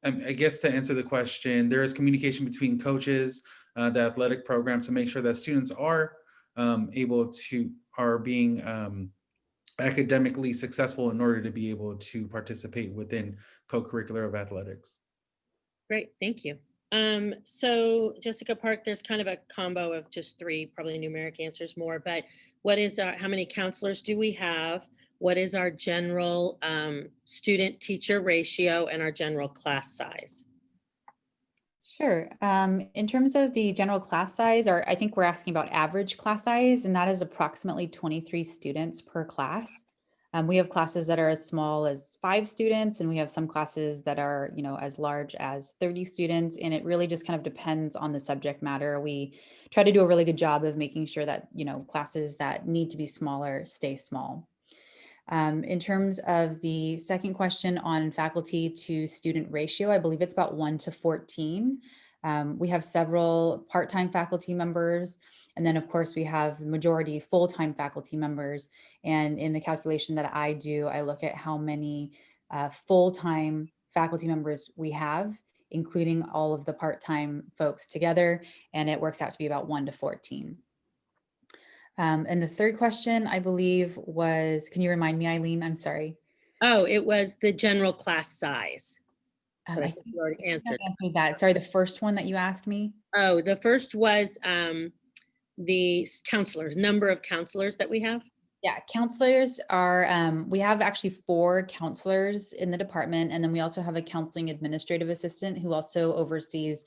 [SPEAKER 9] I guess to answer the question, there is communication between coaches, the athletic program, to make sure that students are being academically successful in order to be able to participate within co-curricular of athletics.
[SPEAKER 5] Great, thank you. So Jessica Park, there's kind of a combo of just three, probably numeric answers more, but how many counselors do we have? What is our general student teacher ratio and our general class size?
[SPEAKER 8] Sure. In terms of the general class size, or I think we're asking about average class size, and that is approximately 23 students per class. We have classes that are as small as 5 students, and we have some classes that are, as large as 30 students. And it really just kind of depends on the subject matter. We try to do a really good job of making sure that, classes that need to be smaller stay small. In terms of the second question on faculty to student ratio, I believe it's about 1 to 14. We have several part-time faculty members, and then of course we have majority full-time faculty members. And in the calculation that I do, I look at how many full-time faculty members we have, including all of the part-time folks together, and it works out to be about 1 to 14. And the third question, I believe, was, can you remind me, Eileen? I'm sorry.
[SPEAKER 5] Oh, it was the general class size. But I
[SPEAKER 8] I
[SPEAKER 5] think
[SPEAKER 8] think
[SPEAKER 5] you already answered.
[SPEAKER 8] I answered that. Sorry, the first one that you asked me.
[SPEAKER 5] Oh, the first was the counselors, number of counselors that we have.
[SPEAKER 8] Yeah, counselors are, we have actually 4 counselors in the department, and then we also have a counseling administrative assistant who also oversees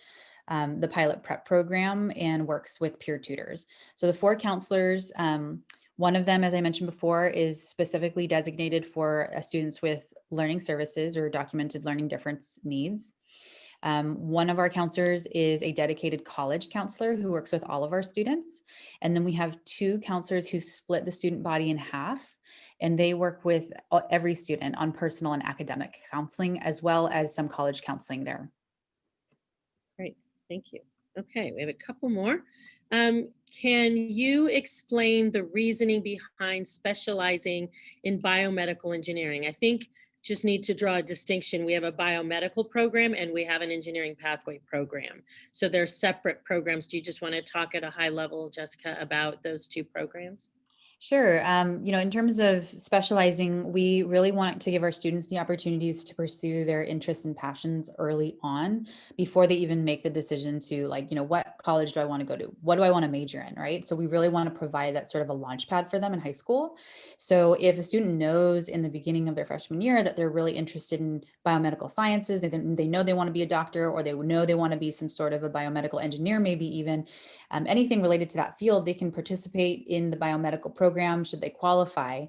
[SPEAKER 8] the pilot prep program and works with peer tutors. So the 4 counselors, one of them, as I mentioned before, is specifically designated for students with learning services or documented learning difference needs. One of our counselors is a dedicated college counselor who works with all of our students. And then we have 2 counselors who split the student body in half, and they work with every student on personal and academic counseling, as well as some college counseling there.
[SPEAKER 5] Great, thank you. Okay, we have a couple more. Can you explain the reasoning behind specializing in biomedical engineering? I think just need to draw a distinction. We have a biomedical program and we have an engineering pathway program. So they're separate programs. Do you just want to talk at a high level, Jessica, about those 2 programs?
[SPEAKER 8] Sure. In terms of specializing, we really want to give our students the opportunities to pursue their interests and passions early on before they even make the decision to, like, what college do I want to go to? What do I want to major in, right? So we really want to provide that sort of a launch pad for them in high school. So if a student knows in the beginning of their freshman year that they're really interested in biomedical sciences, they know they want to be a doctor, or they know they want to be some sort of a biomedical engineer, maybe even anything related to that field, they can participate in the biomedical program should they qualify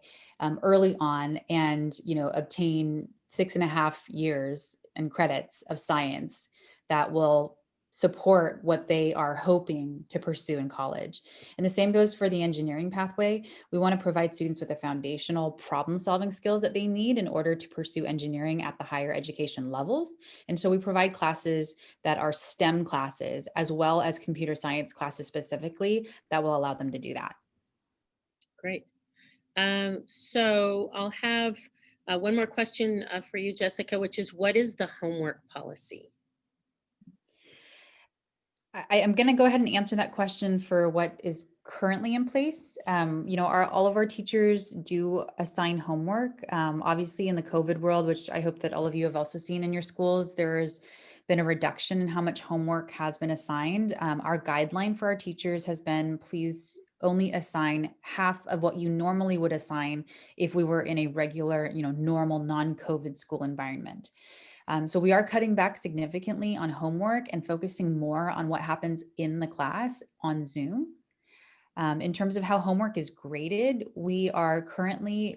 [SPEAKER 8] early on, and obtain 6.5 years and credits of science that will support what they are hoping to pursue in college. And the same goes for the engineering pathway. We want to provide students with the foundational problem-solving skills that they need in order to pursue engineering at the higher education levels. And so we provide classes that are STEM classes, as well as computer science classes specifically, that will allow them to do that.
[SPEAKER 5] Great. So I'll have one more question for you, Jessica, which is, what is the homework policy?
[SPEAKER 8] I'm going to go ahead and answer that question for what is currently in place. All of our teachers do assign homework. Obviously, in the COVID world, which I hope that all of you have also seen in your schools, there's been a reduction in how much homework has been assigned. Our guideline for our teachers has been, please only assign half of what you normally would assign if we were in a regular, normal non-COVID school environment. So we are cutting back significantly on homework and focusing more on what happens in the class on Zoom. In terms of how homework is graded, we are currently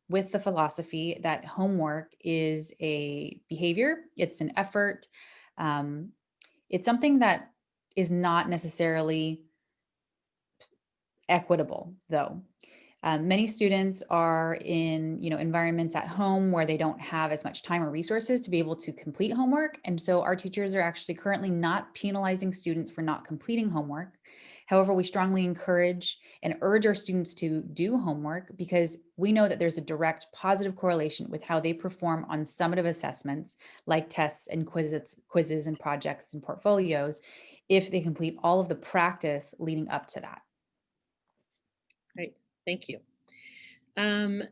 [SPEAKER 8] with the philosophy that homework is a behavior, it's an effort. It's something that is not necessarily equitable, though. Many students are in, environments at home where they don't have as much time or resources to be able to complete homework. And so our teachers are actually currently not penalizing students for not completing homework. However, we strongly encourage and urge our students to do homework because we know that there's a direct positive correlation with how they perform on summative assessments like tests and quizzes and projects and portfolios if they complete all of the practice leading up to that.
[SPEAKER 5] Great, thank you.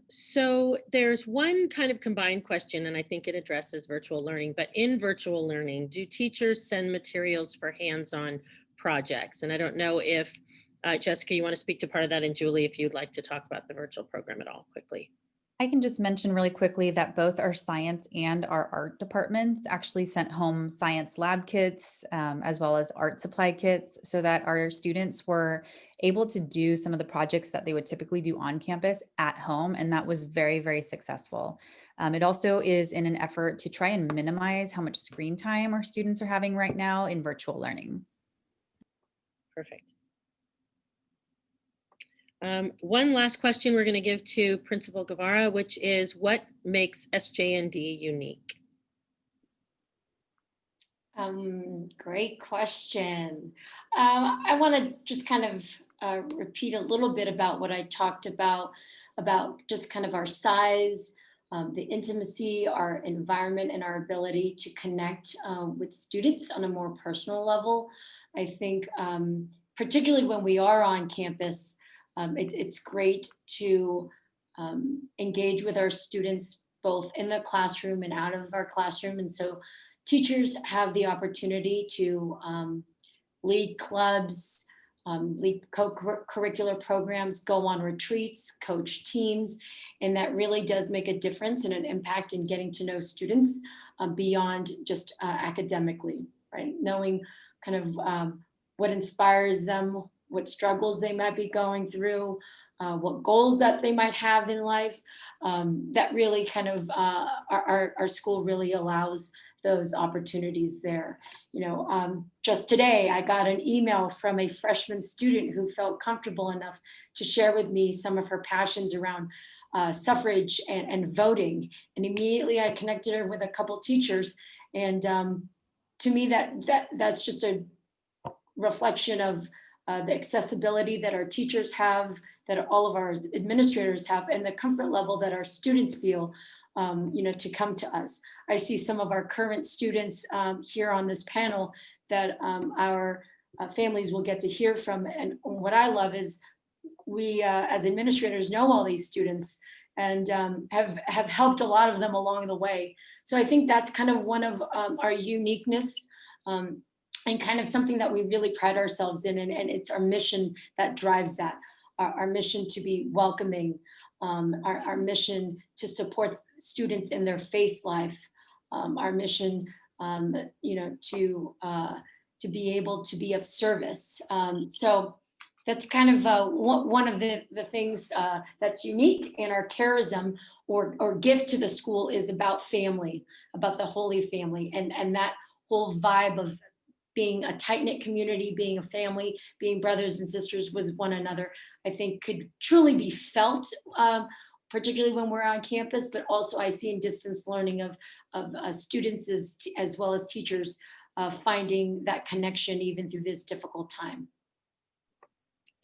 [SPEAKER 5] So there's one kind of combined question, and I think it addresses virtual learning, but in virtual learning, do teachers send materials for hands-on projects? And I don't know if, Jessica, you want to speak to part of that, and Julie, if you'd like to talk about the virtual program at all quickly.
[SPEAKER 8] I can just mention really quickly that both our science and our art departments actually sent home science lab kits as well as art supply kits so that our students were able to do some of the projects that they would typically do on campus at home. And that was very, very successful. It also is in an effort to try and minimize how much screen time our students are having right now in virtual learning.
[SPEAKER 5] Perfect. One last question we're going to give to Principal Guevara, which is what makes SJND unique?
[SPEAKER 1] Great question. I want to just kind of repeat a little bit about what I talked about just kind of our size, the intimacy, our environment, and our ability to connect with students on a more personal level. I think particularly when we are on campus, it's great to engage with our students both in the classroom and out of our classroom. And so teachers have the opportunity to lead clubs, lead co-curricular programs, go on retreats, coach teams, and that really does make a difference and an impact in getting to know students beyond just academically, right? Knowing kind of what inspires them, what struggles they might be going through, what goals that they might have in life. That really kind of our school really allows those opportunities there. You know, just today I got an email from a freshman student who felt comfortable enough to share with me some of her passions around suffrage and voting, and immediately I connected her with a couple teachers, and to me that's just a reflection of the accessibility that our teachers have, that all of our administrators have, and the comfort level that our students feel, you know, to come to us. I see some of our current students here on this panel that our families will get to hear from. And what I love is we, as administrators, know all these students and have helped a lot of them along the way. So I think that's kind of one of our uniqueness. And kind of something that we really pride ourselves in, and it's our mission that drives that. Our mission to be welcoming, our mission to support students in their faith life, our mission, you know, to be able to be of service. So that's kind of one of the things that's unique in our charism or gift to the school is about family, about the Holy Family, and that whole vibe of being a tight-knit community, being a family, being brothers and sisters with one another, I think could truly be felt, particularly when we're on campus, but also I see in distance learning of students as well as teachers finding that connection even through this difficult time.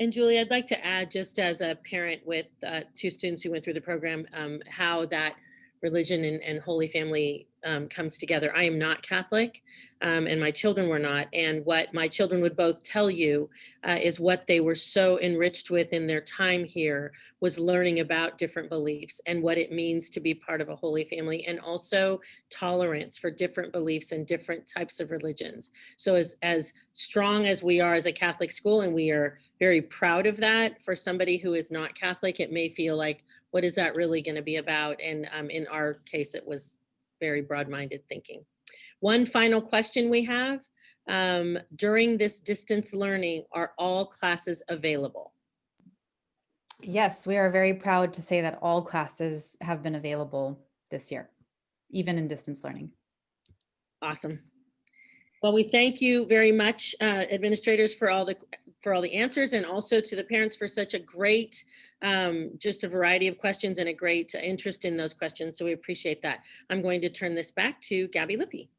[SPEAKER 5] And Julie, I'd like to add, just as a parent with two students who went through the program, how that religion and Holy Family comes together. I am not Catholic, and my children were not. And what my children would both tell you is what they were so enriched with in their time here was learning about different beliefs and what it means to be part of a Holy Family, and also tolerance for different beliefs and different types of religions. So as strong as we are as a Catholic school, and we are very proud of that, for somebody who is not Catholic, it may feel like, what is that really going to be about? And in our case, it was very broad-minded thinking. One final question we have, during this distance learning, are all classes available?
[SPEAKER 8] Yes, we are very proud to say that all classes have been available this year, even in distance learning.
[SPEAKER 5] Awesome. Well, we thank you very much, administrators, for all the answers, and also to the parents for such a great, just a variety of questions and a great interest in those questions. So we appreciate that. I'm going to turn this back to Gabby Lippy.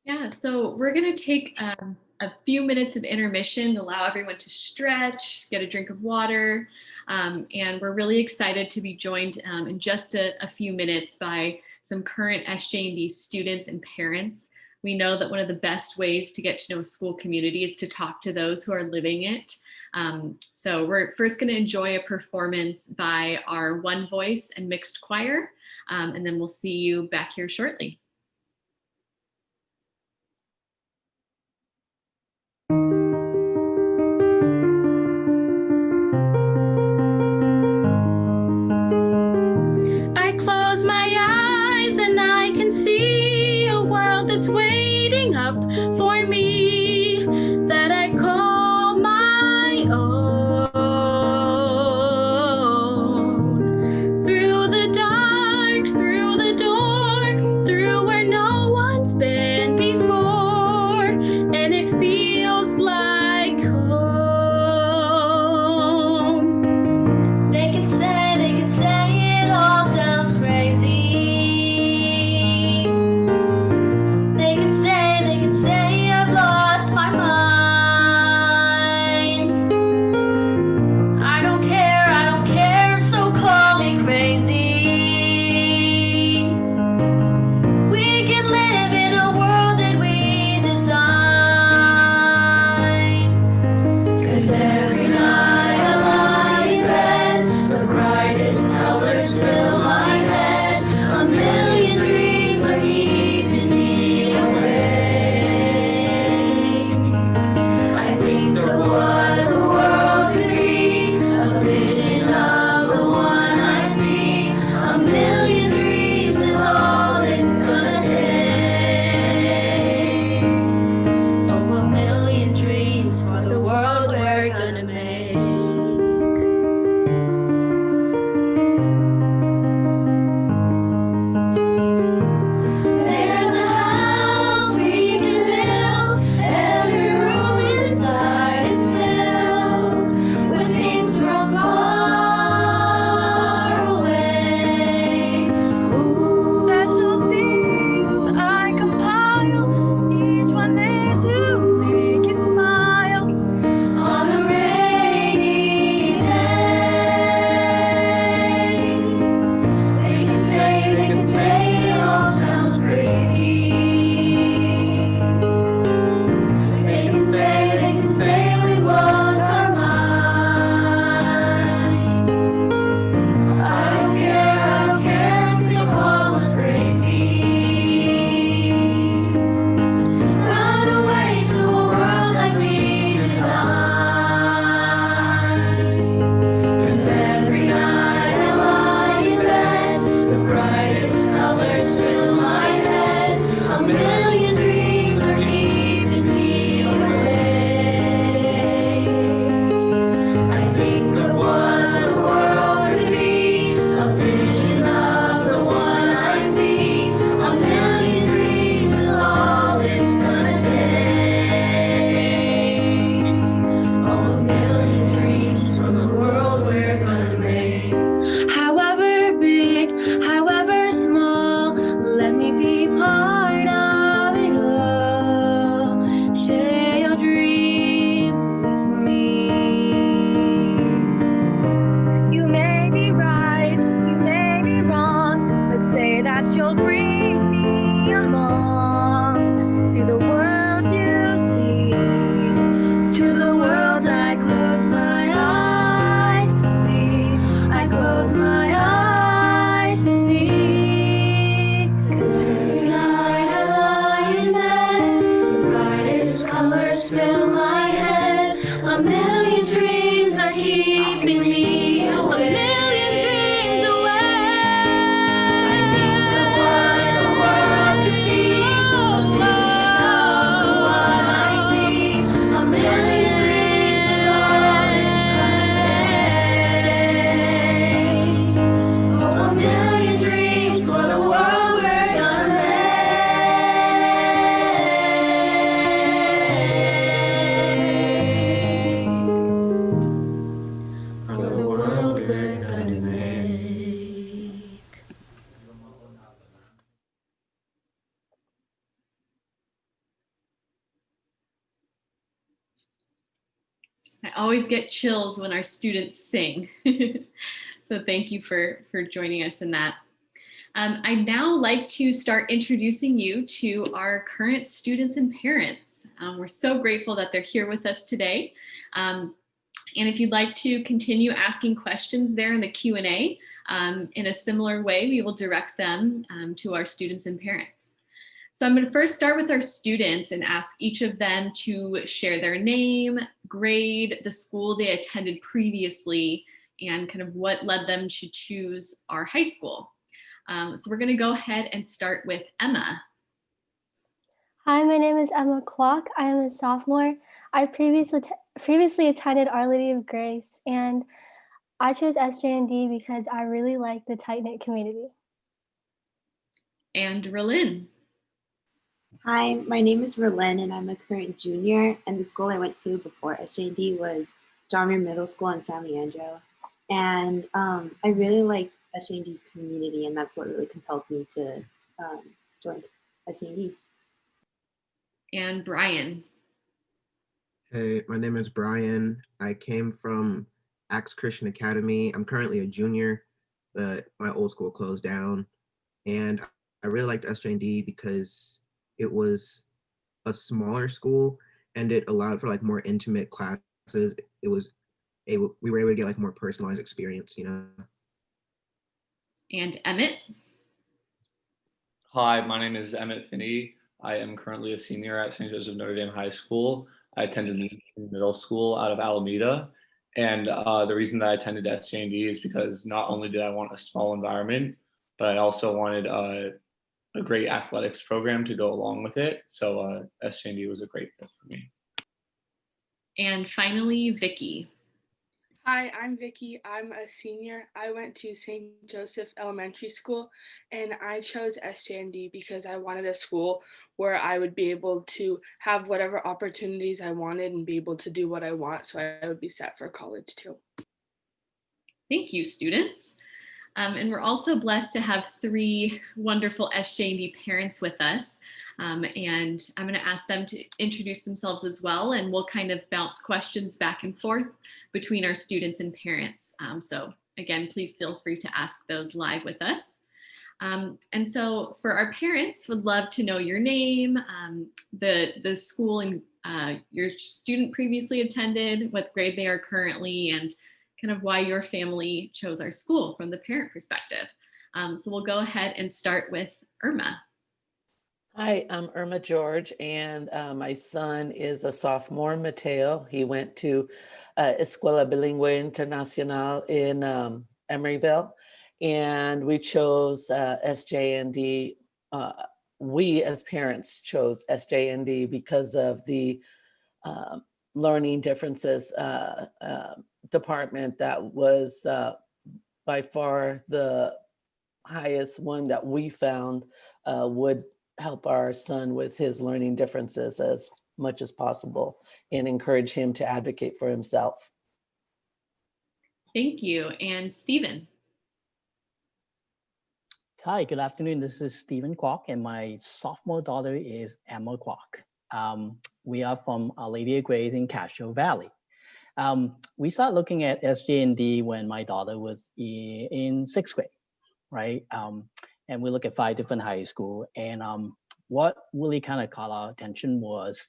[SPEAKER 3] Yeah, so we're going to take a few minutes of intermission to allow everyone to stretch, get a drink of water, and we're really excited to be joined in just a few minutes by some current SJND students and parents. We know that one of the best ways to get to know a school community is to talk to those who are living it. So we're first going to enjoy a performance by our One Voice and Mixed Choir, and then we'll see you back here shortly.
[SPEAKER 10] that's waiting up for me that I call my own. Through the dark, through the door, through where no one's been before, and it feels like home. They can say it all sounds crazy. They can say I've lost my mind. I don't care, so call me crazy. We can live in a world that we design. 'Cause every night I lie in bed, the brightest colors fill my head. A million dreams are keeping me awake. I think of what the world could be, a vision of the one I see. A million dreams is all it's gonna take. Oh, a million dreams for the world we're gonna make. There's a house we can build, every room inside is filled with things from far away. Special things I compile, each one made to make you smile on a rainy day. They can say it all sounds crazy. They can say we've lost our minds. I don't care, so call us crazy. Run away to a world like we designed. 'Cause every night I lie in bed, the brightest colors fill my head. A million dreams are keeping me awake. I think of what the world could be, a vision of the one I see. A million dreams is all it's gonna take. Oh, a million dreams for the world we're gonna make. However big, however small, let me be part of it all. Share your dreams with me. You may be right, you may be wrong, but say that you'll bring me along to the world you see, to the world I close my eyes to see. I close my eyes to see. 'Cause every night I lie in bed, the brightest colors fill my head. A million dreams are keeping me away. A million dreams away. I think of what the world could be, a vision of the one I see. A million dreams is all it's gonna take. Oh, a million dreams for the world we're gonna make. For the world we're gonna make.
[SPEAKER 3] I always get chills when our students sing. So thank you for joining us in that. I'd now like to start introducing you to our current students and parents. We're so grateful that they're here with us today. And if you'd like to continue asking questions there in the Q&A, in a similar way, we will direct them to our students and parents. So I'm going to first start with our students and ask each of them to share their name, grade, the school they attended previously, and kind of what led them to choose our high school. So we're going to go ahead and start with Emma.
[SPEAKER 11] Hi, my name is Emma Kwok. I am a sophomore. I previously attended Our Lady of Grace, and I chose SJND because I really like the tight-knit community.
[SPEAKER 3] And Relin.
[SPEAKER 12] Hi, my name is Verlin and I'm a current junior, and the school I went to before SJND was John Muir Middle School in San Leandro. And I really liked SJND's community, and that's what really compelled me to join SJND.
[SPEAKER 3] And Brian.
[SPEAKER 13] Hey, my name is Brian. I came from Axe Christian Academy. I'm currently a junior, but my old school closed down. And I really liked SJND because it was a smaller school and it allowed for like more intimate classes. We were able to get like more personalized experience, you know.
[SPEAKER 3] And Emmett.
[SPEAKER 14] Hi, my name is Emmett Finney. I am currently a senior at St. Joseph Notre Dame High School. I attended middle school out of Alameda. And the reason that I attended SJND is because not only did I want a small environment, but I also wanted a great athletics program to go along with it. So SJND was a great fit for me.
[SPEAKER 3] And finally, Vicky.
[SPEAKER 15] Hi, I'm Vicky. I'm a senior. I went to St. Joseph Elementary School, and I chose SJND because I wanted a school where I would be able to have whatever opportunities I wanted and be able to do what I want, so I would be set for college too.
[SPEAKER 3] Thank you, students. And we're also blessed to have 3 wonderful SJND parents with us. And I'm going to ask them to introduce themselves as well, and we'll kind of bounce questions back and forth between our students and parents. So again, please feel free to ask those live with us. And so for our parents, would love to know your name, the school and your student previously attended, what grade they are currently, and kind of why your family chose our school from the parent perspective. So we'll go ahead and start with Irma.
[SPEAKER 16] Hi, I'm Irma George, and my son is a sophomore, Mateo. He went to Escuela Bilingüe Internacional in Emeryville, and we chose SJND. We as parents chose SJND because of the learning differences department that was by far the highest one that we found would help our son with his learning differences as much as possible and encourage him to advocate for himself.
[SPEAKER 3] Thank you. And Stephen.
[SPEAKER 17] Hi, good afternoon. This is Stephen Kwok, and my sophomore daughter is Emma Kwok. We are from Our Lady of Grace in Castro Valley. We started looking at SJND when my daughter was in 6th grade, right? And we look at 5 different high schools. And what really kind of caught our attention was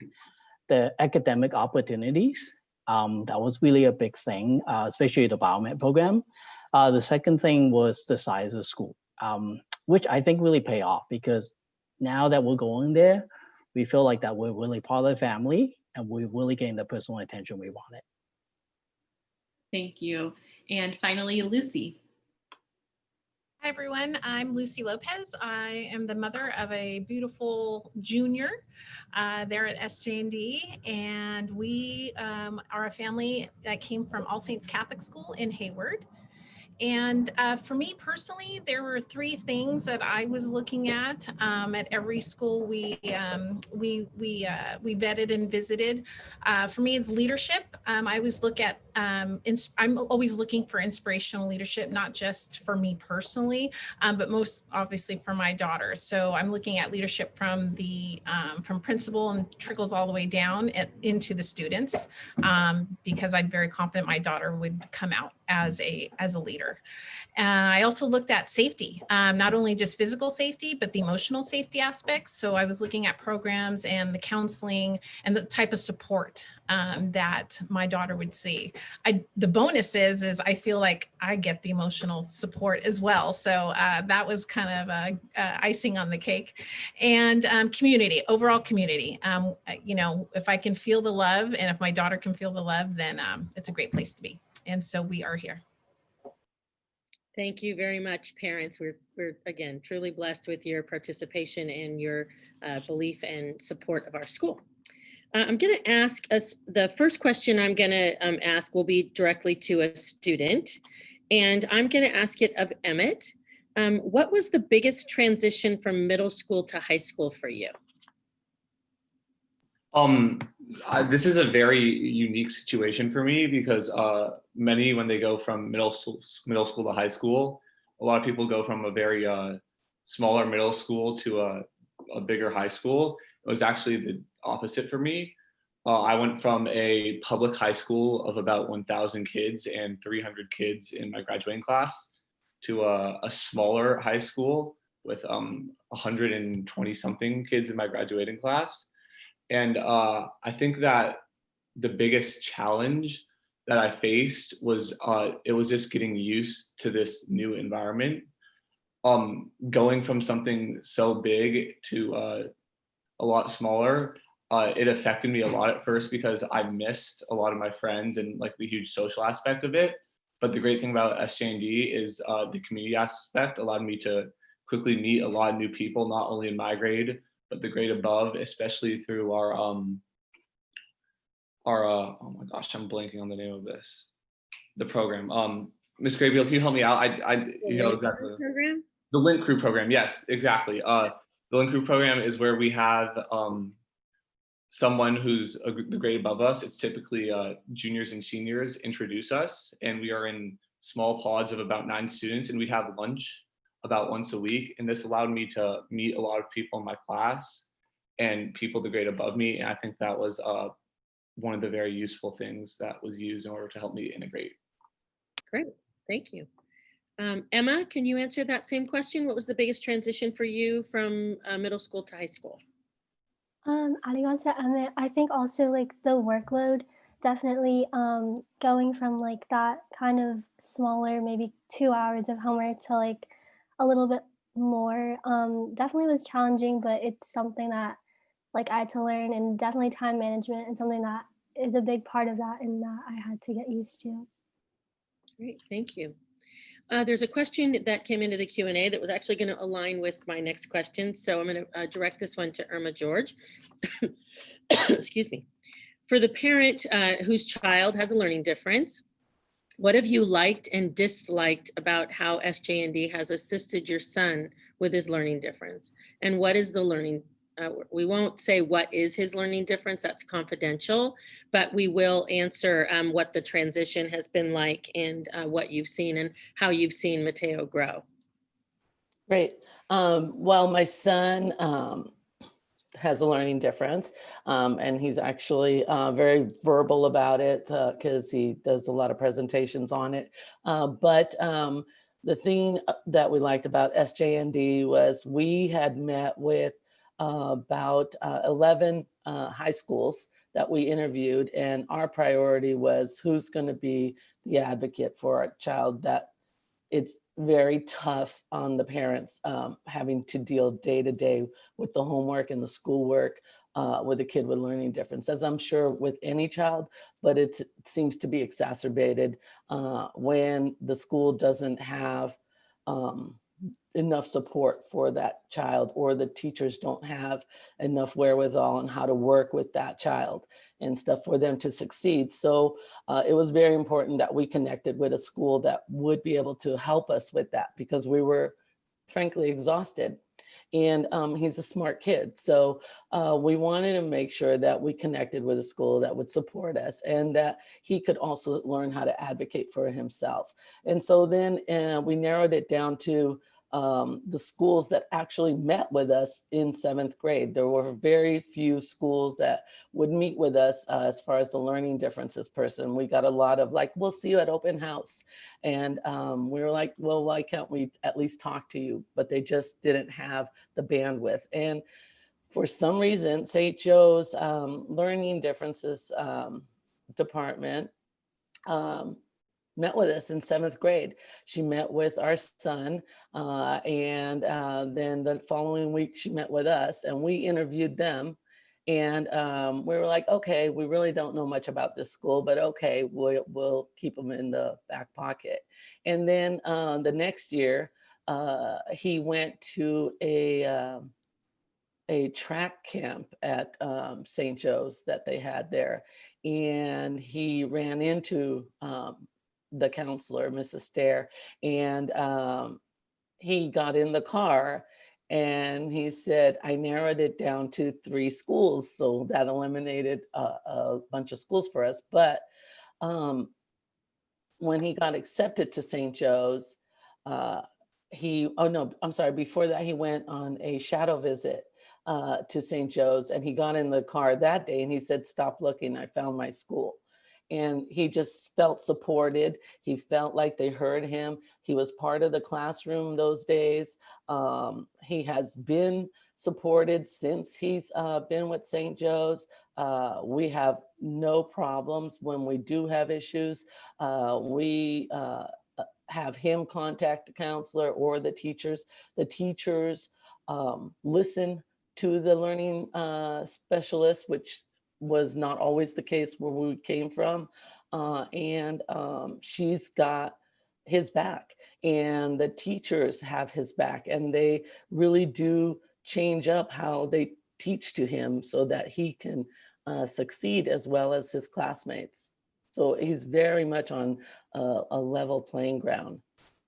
[SPEAKER 17] the academic opportunities. That was really a big thing, especially the biomed program. The second thing was the size of school, which I think really pay off, because now that we're going there, we feel like that we're really part of the family and we're really getting the personal attention we wanted.
[SPEAKER 3] Thank you. And finally, Lucy.
[SPEAKER 18] Hi, everyone. I'm Lucy Lopez. I am the mother of a beautiful junior there at SJND, and we are a family that came from All Saints Catholic School in Hayward. And for me personally, there were 3 things that I was looking at every school we vetted and visited. For me, it's leadership. I always look at I'm always looking for inspirational leadership, not just for me personally, but most obviously for my daughter. So I'm looking at leadership from the from principal and trickles all the way down into the students, because I'm very confident my daughter would come out as a leader. I also looked at safety, not only just physical safety, but the emotional safety aspects. So I was looking at programs and the counseling and the type of support that my daughter would see. The bonus is I feel like I get the emotional support as well. So that was kind of icing on the cake. And community, overall community. You know, if I can feel the love and if my daughter can feel the love, then it's a great place to be. And so we are here.
[SPEAKER 5] Thank you very much, parents. We're again truly blessed with your participation and your belief and support of our school. I'm going to ask us, the first question I'm going to ask will be directly to a student, and I'm going to ask it of Emmett. What was the biggest transition from middle school to high school for you?
[SPEAKER 14] This is a very unique situation for me because many, when they go from middle school to high school, a lot of people go from a very smaller middle school to a bigger high school. It was actually the opposite for me. I went from a public high school of about 1,000 kids and 300 kids in my graduating class to a smaller high school with 120 something kids in my graduating class. And I think that the biggest challenge that I faced was it was just getting used to this new environment. Going from something so big to a lot smaller, it affected me a lot at first because I missed a lot of my friends and like the huge social aspect of it. But the great thing about SJND is the community aspect allowed me to quickly meet a lot of new people, not only in my grade, but the grade above, especially through our oh my gosh, I'm blanking on the name of this, the program. Miss Grabiel, can you help me out? You know exactly.
[SPEAKER 5] Program?
[SPEAKER 14] The Link Crew program, yes, exactly. The Link Crew program is where we have someone who's the grade above us. It's typically juniors and seniors introduce us, and we are in small pods of about 9 students, and we have lunch about once a week. And this allowed me to meet a lot of people in my class and people the grade above me. And I think that was one of the very useful things that was used in order to help me integrate.
[SPEAKER 5] Great, thank you. Emma, can you answer that same question? What was the biggest transition for you from middle school to high school?
[SPEAKER 11] Adding on to Emmett, I think also like the workload, definitely going from like that kind of smaller, maybe 2 hours of homework to like a little bit more, definitely was challenging, but it's something that like I had to learn, and definitely time management and something that is a big part of that and that I had to get used to.
[SPEAKER 5] Great, thank you. There's a question that came into the Q&A that was actually going to align with my next question. So I'm going to direct this one to Irma George. Excuse me. For the parent whose child has a learning difference, what have you liked and disliked about how SJND has assisted your son with his learning difference? And what is the learning? We won't say what is his learning difference, that's confidential, but we will answer what the transition has been like and what you've seen and how you've seen Mateo grow.
[SPEAKER 16] Great. Well, my son has a learning difference, and he's actually very verbal about it because he does a lot of presentations on it. But the thing that we liked about SJND was we had met with about 11 high schools that we interviewed, and our priority was who's going to be the advocate for a child that it's very tough on the parents having to deal day to day with the homework and the schoolwork with a kid with learning differences. I'm sure with any child, but it seems to be exacerbated when the school doesn't have enough support for that child, or the teachers don't have enough wherewithal on how to work with that child and stuff for them to succeed. So it was very important that we connected with a school that would be able to help us with that, because we were frankly exhausted. And he's a smart kid. So we wanted to make sure that we connected with a school that would support us and that he could also learn how to advocate for himself. And so then we narrowed it down to the schools that actually met with us in 7th grade. There were very few schools that would meet with us as far as the learning differences person. We got a lot of like, we'll see you at open house. And we were like, well, why can't we at least talk to you? But they just didn't have the bandwidth. And for some reason, St. Joe's learning differences department met with us in 7th grade. She met with our son, and then the following week she met with us, and we interviewed them. And we were like, okay, we really don't know much about this school, but okay, we'll keep him in the back pocket. And then the next year, he went to a track camp at St. Joe's that they had there. And he ran into the counselor, Mrs. Stair, and he got in the car and he said, I narrowed it down to 3 schools. So that eliminated a bunch of schools for us. But when he got accepted to St. Joe's, before that, he went on a shadow visit to St. Joe's, and he got in the car that day and he said, stop looking, I found my school. And he just felt supported. He felt like they heard him. He was part of the classroom those days. He has been supported since he's been with St. Joe's. We have no problems when we do have issues. We have him contact the counselor or the teachers. The teachers listen to the learning specialist, which was not always the case where we came from. And she's got his back, and the teachers have his back, and they really do change up how they teach to him so that he can succeed as well as his classmates. So he's very much on a level playing ground.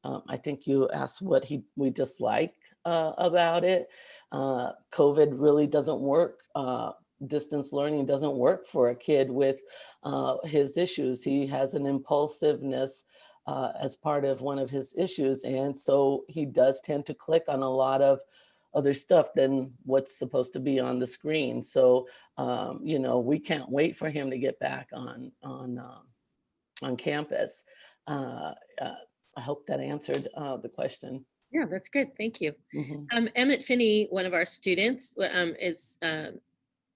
[SPEAKER 16] I think you asked what we dislike about it. COVID really doesn't work. Distance learning doesn't work for a kid with his issues. He has an impulsiveness as part of one of his issues. And so he does tend to click on a lot of other stuff than what's supposed to be on the screen. So, we can't wait for him to get back on campus. I hope that answered the question.
[SPEAKER 5] Yeah, that's good. Thank you.
[SPEAKER 16] Mhm.
[SPEAKER 5] Emmett Finney, one of our students,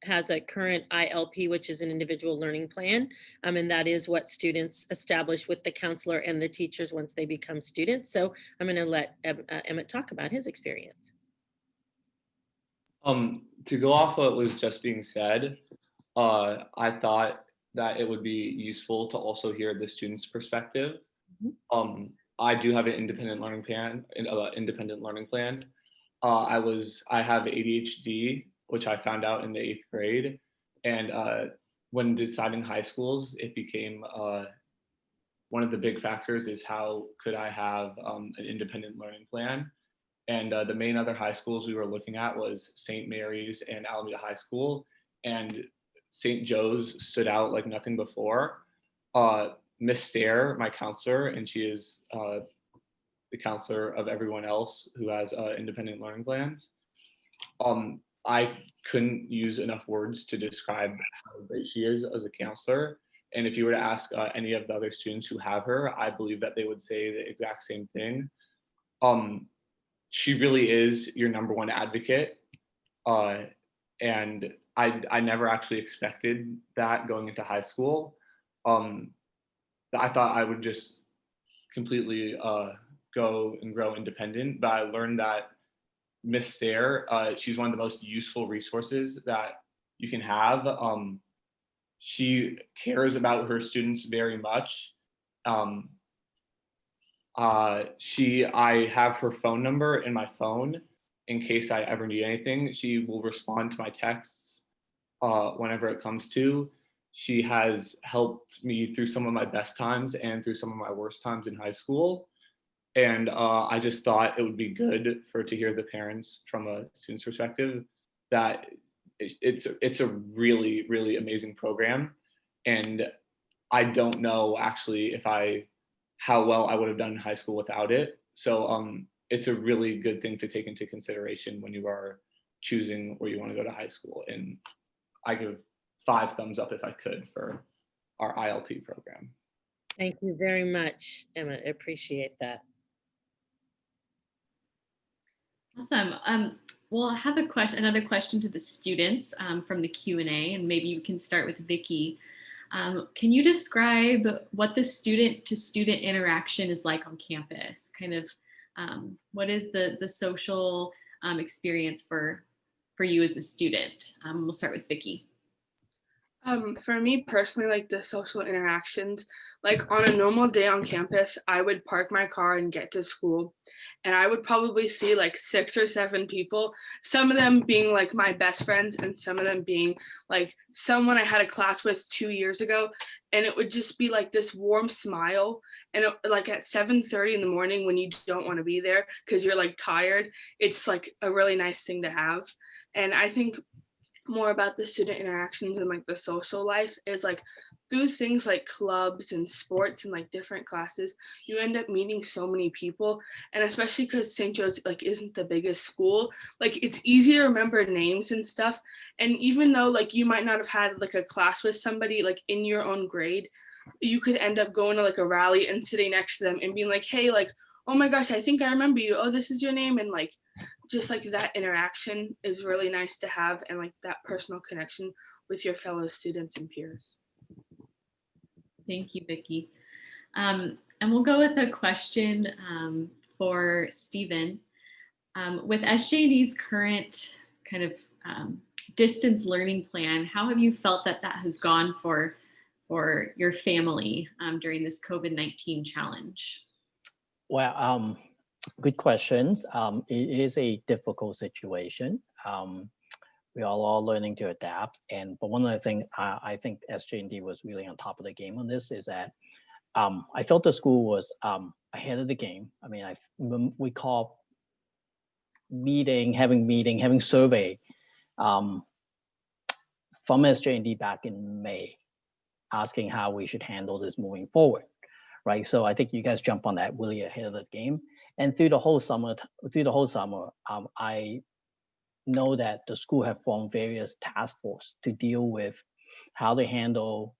[SPEAKER 5] has a current ILP, which is an individual learning plan. And that is what students establish with the counselor and the teachers once they become students. So I'm going to let Emmett talk about his experience.
[SPEAKER 14] To go off what was just being said, I thought that it would be useful to also hear the student's perspective. I do have an independent learning plan. I have ADHD, which I found out in the 8th grade. And when deciding high schools, it became one of the big factors is how could I have an independent learning plan. And the main other high schools we were looking at was St. Mary's and Alameda High School. And St. Joe's stood out like nothing before. Miss Stair, my counselor, and she is the counselor of everyone else who has independent learning plans. I couldn't use enough words to describe how great she is as a counselor. And if you were to ask any of the other students who have her, I believe that they would say the exact same thing. She really is your number one advocate. And I never actually expected that going into high school. I thought I would just completely go and grow independent, but I learned that Miss Stair, she's one of the most useful resources that you can have. She cares about her students very much. I have her phone number in my phone in case I ever need anything. She will respond to my texts whenever it comes to. She has helped me through some of my best times and through some of my worst times in high school. And I just thought it would be good to hear the parents from a student's perspective that it's a really, really amazing program. And I don't know actually how well I would have done in high school without it. So it's a really good thing to take into consideration when you are choosing where you want to go to high school. And I give 5 thumbs up if I could for our ILP program.
[SPEAKER 5] Thank you very much, Emma. I appreciate that.
[SPEAKER 3] Awesome. We'll have another question to the students from the Q&A, and maybe you can start with Vicki. Can you describe what the student-to-student interaction is like on campus? Kind of what is the social experience for for you as a student? We'll start with Vicki.
[SPEAKER 15] For me personally, like the social interactions, like on a normal day on campus, I would park my car and get to school, and I would probably see like 6 or 7 people, some of them being like my best friends and some of them being like someone I had a class with 2 years ago. And it would just be like this warm smile. And like at 7:30 in the morning when you don't want to be there because you're like tired, it's like a really nice thing to have. And I think more about the student interactions and like the social life is like through things like clubs and sports and like different classes, you end up meeting so many people. And especially because St. Joe's like isn't the biggest school, like it's easy to remember names and stuff. And even though like you might not have had like a class with somebody like in your own grade, you could end up going to like a rally and sitting next to them and being like, hey, like, oh my gosh, I think I remember you. Oh, this is your name. And like just like that interaction is really nice to have, and like that personal connection with your fellow students and peers.
[SPEAKER 3] Thank you, Vicki. And we'll go with a question for Stephen. With SJND's current kind of distance learning plan, how have you felt that has gone for your family during this COVID-19 challenge?
[SPEAKER 17] Well, good questions. It is a difficult situation. We are all learning to adapt. But one of the things I think SJND was really on top of the game on this is that I felt the school was ahead of the game. I mean, we call having survey from SJND back in May, asking how we should handle this moving forward, right? So I think you guys jump on that really ahead of the game. And through the whole summer, I know that the school have formed various task force to deal with how to handle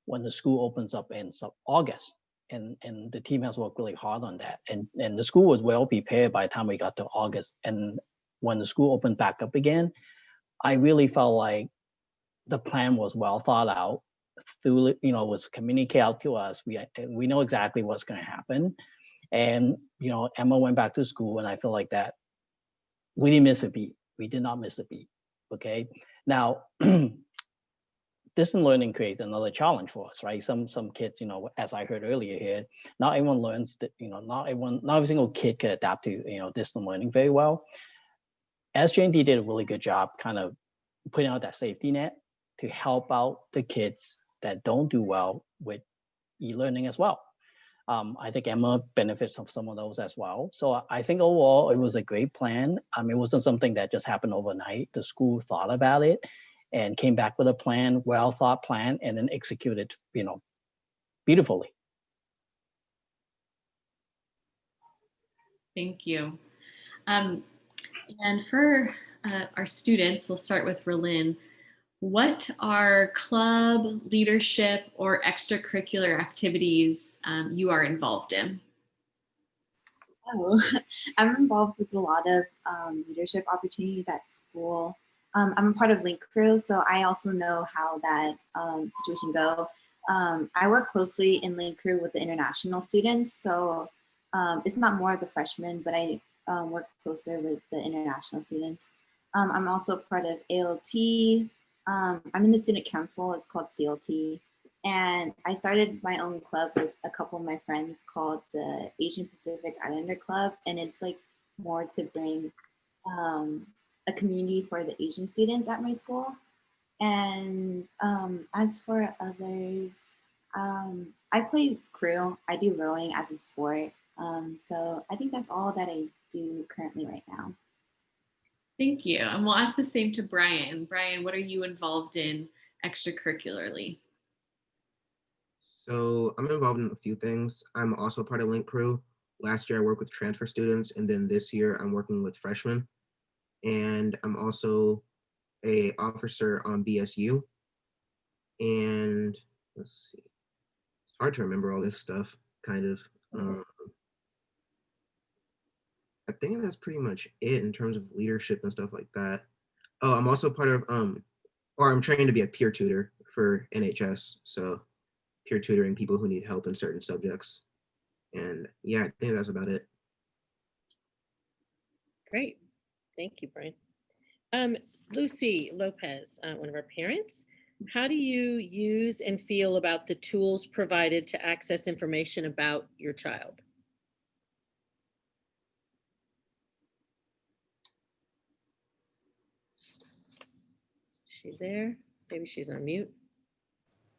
[SPEAKER 17] when the school opens up in August. And the team has worked really hard on that. And the school was well prepared by the time we got to August. And when the school opened back up again, I really felt like the plan was well thought out. Through, was communicated out to us. We know exactly what's going to happen. And, Emma went back to school, and I feel like that we didn't miss a beat. We did not miss a beat. Okay. Now, distance learning creates another challenge for us, right? Some kids, as I heard earlier here, not everyone learns that, not every single kid can adapt to, distance learning very well. SJND did a really good job kind of putting out that safety net to help out the kids that don't do well with e-learning as well. I think Emma benefits from some of those as well. So I think overall it was a great plan. It wasn't something that just happened overnight. The school thought about it and came back with a plan, well thought plan, and then executed, beautifully.
[SPEAKER 3] Thank you. And for our students, we'll start with Relin. What are club, leadership, or extracurricular activities you are involved in?
[SPEAKER 12] Oh, I'm involved with a lot of leadership opportunities at school. I'm a part of Link Crew, so I also know how that situation goes. I work closely in Link Crew with the international students, so it's not more of the freshmen, but I work closer with the international students. I'm also part of ALT. I'm in the student council. It's called CLT. And I started my own club with a couple of my friends called the Asian Pacific Islander Club. And it's like more to bring a community for the Asian students at my school. And as for others, I play crew. I do rowing as a sport. So I think that's all that I do currently right now.
[SPEAKER 3] Thank you. And we'll ask the same to Brian. Brian, what are you involved in extracurricularly?
[SPEAKER 13] So I'm involved in a few things. I'm also part of Link Crew. Last year I worked with transfer students, and then this year I'm working with freshmen. And I'm also an officer on BSU. And let's see, it's hard to remember all this stuff, kind of. I think that's pretty much it in terms of leadership and stuff like that. Oh, I'm also part of, or I'm trained to be a peer tutor for NHS. So peer tutoring people who need help in certain subjects. And yeah, I think that's about it.
[SPEAKER 5] Great. Thank you, Brian. Lucy Lopez, one of our parents, how do you use and feel about the tools provided to access information about your child? Is she there? Maybe she's on mute.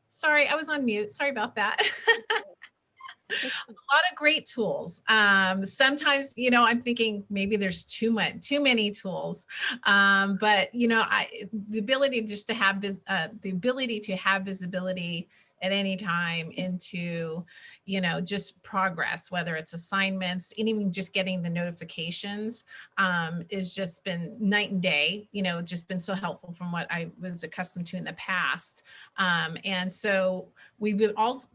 [SPEAKER 18] Sorry, I was on mute. Sorry about that. A lot of great tools. Sometimes, I'm thinking maybe there's too many tools. But the ability just to have visibility at any time into, just progress, whether it's assignments, and even just getting the notifications, is just been night and day, just been so helpful from what I was accustomed to in the past. And so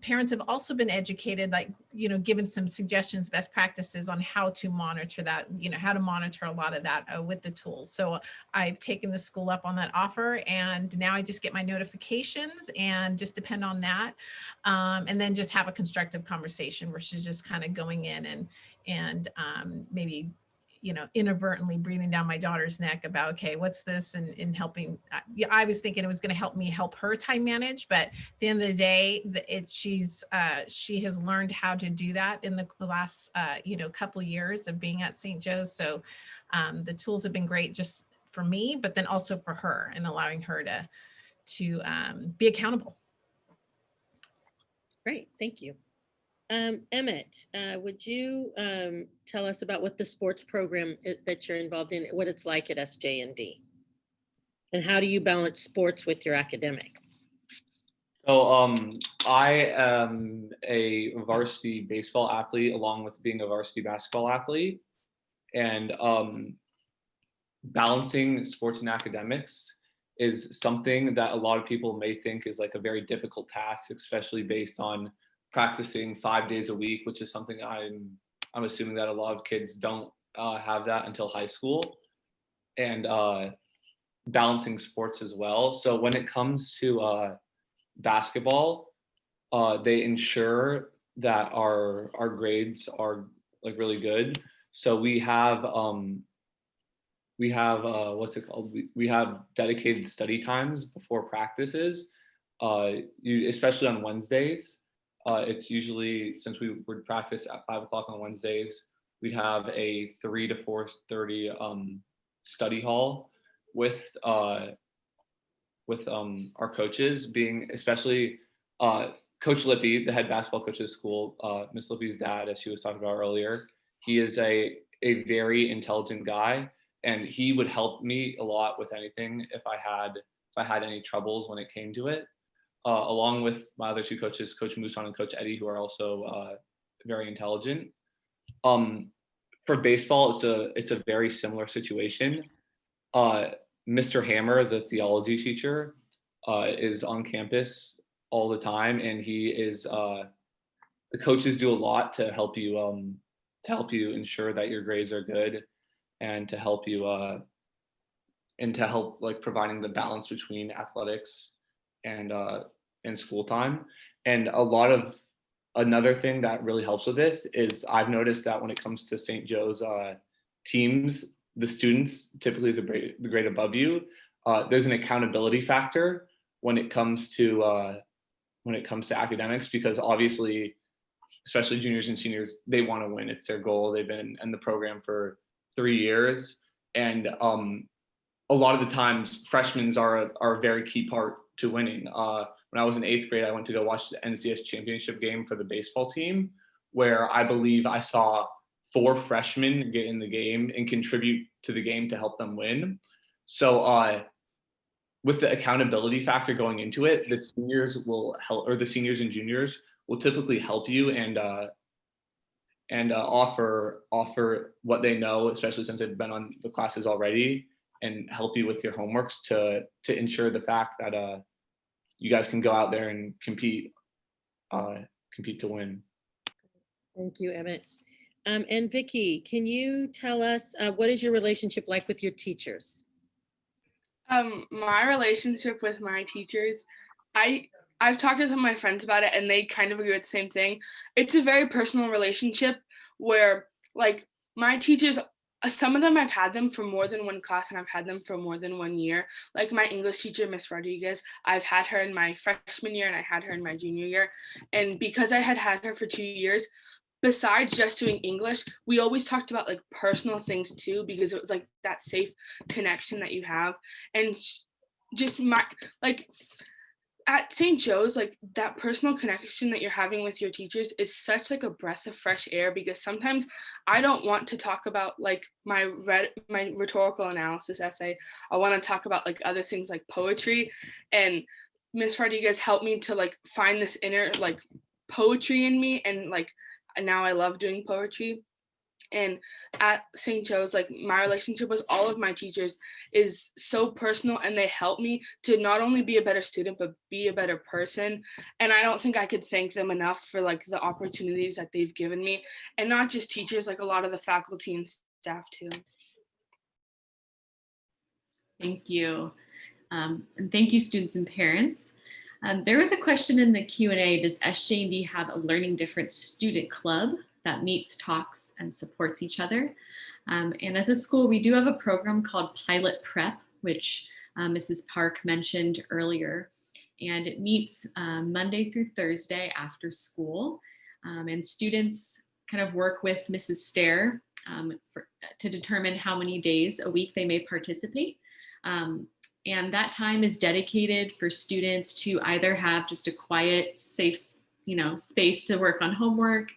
[SPEAKER 18] parents have also been educated, like, given some suggestions, best practices on how to monitor that, how to monitor a lot of that with the tools. So I've taken the school up on that offer, and now I just get my notifications and just depend on that. And then just have a constructive conversation versus just kind of going in and maybe, inadvertently breathing down my daughter's neck about, okay, what's this? And helping, I was thinking it was going to help me help her time manage, but at the end of the day, she has learned how to do that in the last, couple of years of being at St. Joe's. So the tools have been great just for me, but then also for her, and allowing her to be accountable.
[SPEAKER 5] Great, thank you. Emmett, would you tell us about what the sports program that you're involved in, what it's like at SJND? And how do you balance sports with your academics?
[SPEAKER 14] So I am a varsity baseball athlete along with being a varsity basketball athlete. And balancing sports and academics is something that a lot of people may think is like a very difficult task, especially based on practicing 5 days a week, which is something I'm assuming that a lot of kids don't have that until high school, and balancing sports as well. So when it comes to basketball, they ensure that our grades are like really good. So we have what's it called? We have dedicated study times before practices, especially on Wednesdays. It's usually, since we would practice at 5 o'clock on Wednesdays, we'd have a 3 to 4:30 study hall with our coaches, being especially Coach Lippy, the head basketball coach of the school, Miss Lippy's dad, as she was talking about earlier. He is a very intelligent guy, and he would help me a lot with anything if I had any troubles when it came to it. Along with my other two coaches, Coach Musan and Coach Eddie, who are also very intelligent. For baseball, it's a very similar situation. Mr. Hammer, the theology teacher, is on campus all the time, and he is. The coaches do a lot to help you ensure that your grades are good, and to help you like providing the balance between athletics and school time. And another thing that really helps with this is I've noticed that when it comes to St. Joe's teams, the students, typically the grade above you, there's an accountability factor when it comes to academics, because obviously, especially juniors and seniors, they want to win. It's their goal. They've been in the program for 3 years, and a lot of the times freshmen are a very key part to winning. When I was in 8th grade, I went to go watch the NCS championship game for the baseball team, where I believe I saw 4 freshmen get in the game and contribute to the game to help them win. So with the accountability factor going into it, the seniors will help, or the seniors and juniors will typically help you and offer what they know, especially since they've been on the classes already, and help you with your homeworks to ensure the fact that you guys can go out there and compete to win.
[SPEAKER 5] Thank you, Emmett. And Vicki, can you tell us what is your relationship like with your teachers?
[SPEAKER 15] My relationship with my teachers, I've talked to some of my friends about it, and they kind of agree with the same thing. It's a very personal relationship where, like, my teachers some of them I've had them for more than one class, and I've had them for more than 1 year. Like my English teacher, Miss Rodriguez, I've had her in my freshman year and I had her in my junior year. And because I had her for 2 years, besides just doing English, we always talked about like personal things too, because it was like that safe connection that you have. And just like at St. Joe's, like that personal connection that you're having with your teachers is such like a breath of fresh air, because sometimes I don't want to talk about like my rhetorical analysis essay. I want to talk about like other things like poetry, and Miss Rodriguez helped me to like find this inner like poetry in me, and like now I love doing poetry. And at St. Joe's, like my relationship with all of my teachers is so personal, and they help me to not only be a better student, but be a better person. And I don't think I could thank them enough for like the opportunities that they've given me, and not just teachers, like a lot of the faculty and staff too.
[SPEAKER 3] Thank you. And thank you, students and parents. There was a question in the Q&A, does SJND have a Learning Difference student club that meets, talks, and supports each other? And as a school, we do have a program called Pilot Prep, which Mrs. Park mentioned earlier. And it meets Monday through Thursday after school. And students kind of work with Mrs. Stair to determine how many days a week they may participate. And that time is dedicated for students to either have just a quiet, safe, space to work on homework,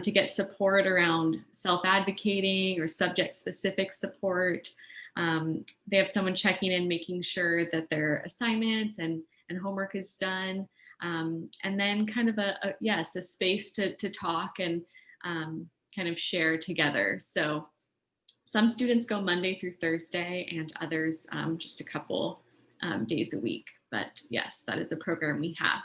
[SPEAKER 3] to get support around self-advocating or subject-specific support. They have someone checking in, making sure that their assignments and homework is done. And then kind of a space to talk and kind of share together. So some students go Monday through Thursday, and others just a couple days a week. But yes, that is the program we have.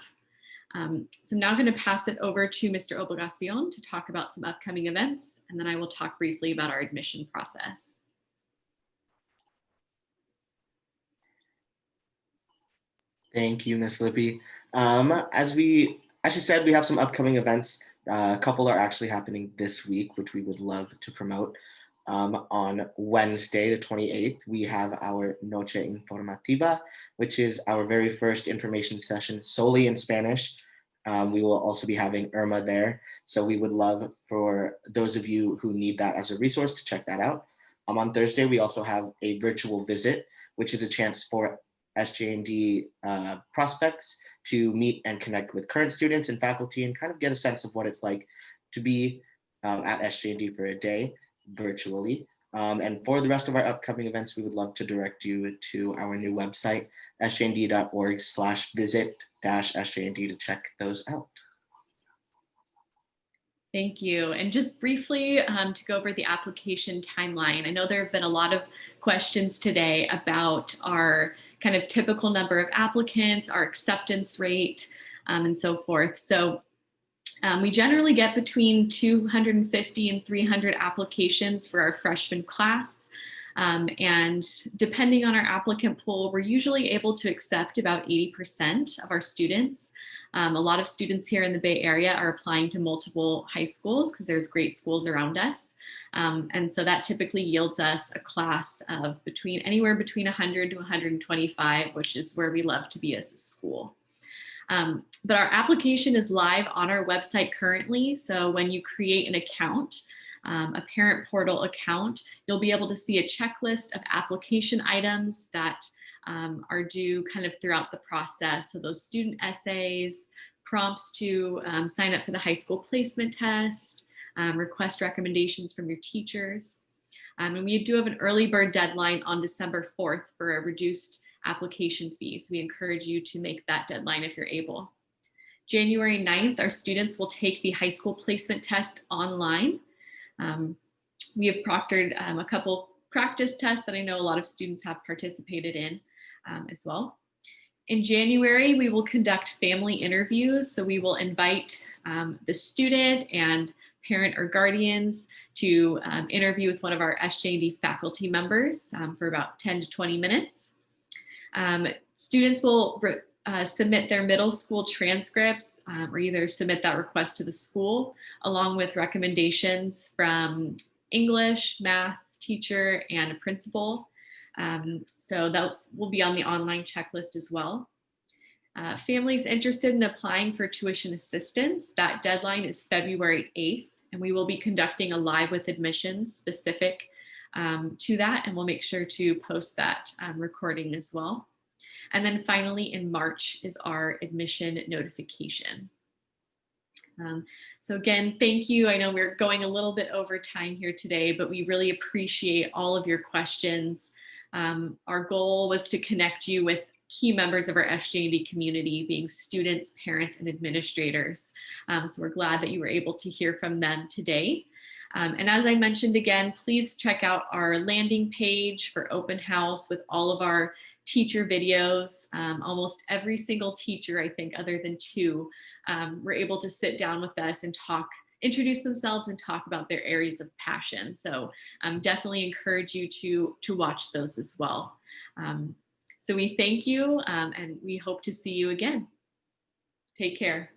[SPEAKER 3] So I'm now going to pass it over to Mr. Obligacion to talk about some upcoming events, and then I will talk briefly about our admission process.
[SPEAKER 4] Thank you, Ms. Lippy. As she said, we have some upcoming events. A couple are actually happening this week, which we would love to promote. On Wednesday, the 28th, we have our Noche Informativa, which is our very first information session solely in Spanish. We will also be having Irma there. So we would love for those of you who need that as a resource to check that out. On Thursday, we also have a virtual visit, which is a chance for SJND prospects to meet and connect with current students and faculty and kind of get a sense of what it's like to be at SJND for a day virtually. And for the rest of our upcoming events, we would love to direct you to our new website, sjnd.org/visit-sjnd to check those out.
[SPEAKER 3] Thank you. And just briefly to go over the application timeline. I know there have been a lot of questions today about our kind of typical number of applicants, our acceptance rate, and so forth. So we generally get between 250 and 300 applications for our freshman class. And depending on our applicant pool, we're usually able to accept about 80% of our students. A lot of students here in the Bay Area are applying to multiple high schools because there's great schools around us. And so that typically yields us a class of anywhere between 100 to 125, which is where we love to be as a school. But our application is live on our website currently. So when you create an account, a parent portal account, you'll be able to see a checklist of application items that are due kind of throughout the process. So those student essays, prompts to sign up for the high school placement test, request recommendations from your teachers. And we do have an early bird deadline on December 4th for a reduced application fee. So we encourage you to make that deadline if you're able. January 9th, our students will take the high school placement test online. We have proctored a couple practice tests that I know a lot of students have participated in as well. In January, we will conduct family interviews. So we will invite the student and parent or guardians to interview with one of our SJND faculty members for about 10 to 20 minutes. Students will submit their middle school transcripts or either submit that request to the school along with recommendations from English, math teacher, and a principal. So that will be on the online checklist as well. Families interested in applying for tuition assistance, that deadline is February 8th, and we will be conducting a live with admissions specific to that, and we'll make sure to post that recording as well. And then finally in March is our admission notification. So again, thank you. I know we're going a little bit over time here today, but we really appreciate all of your questions. Our goal was to connect you with key members of our SJND community, being students, parents, and administrators. So we're glad that you were able to hear from them today. And as I mentioned again, please check out our landing page for open house with all of our teacher videos. Almost every single teacher, I think, other than 2, were able to sit down with us and talk, introduce themselves and talk about their areas of passion. So definitely encourage you to watch those as well. So we thank you and we hope to see you again. Take care.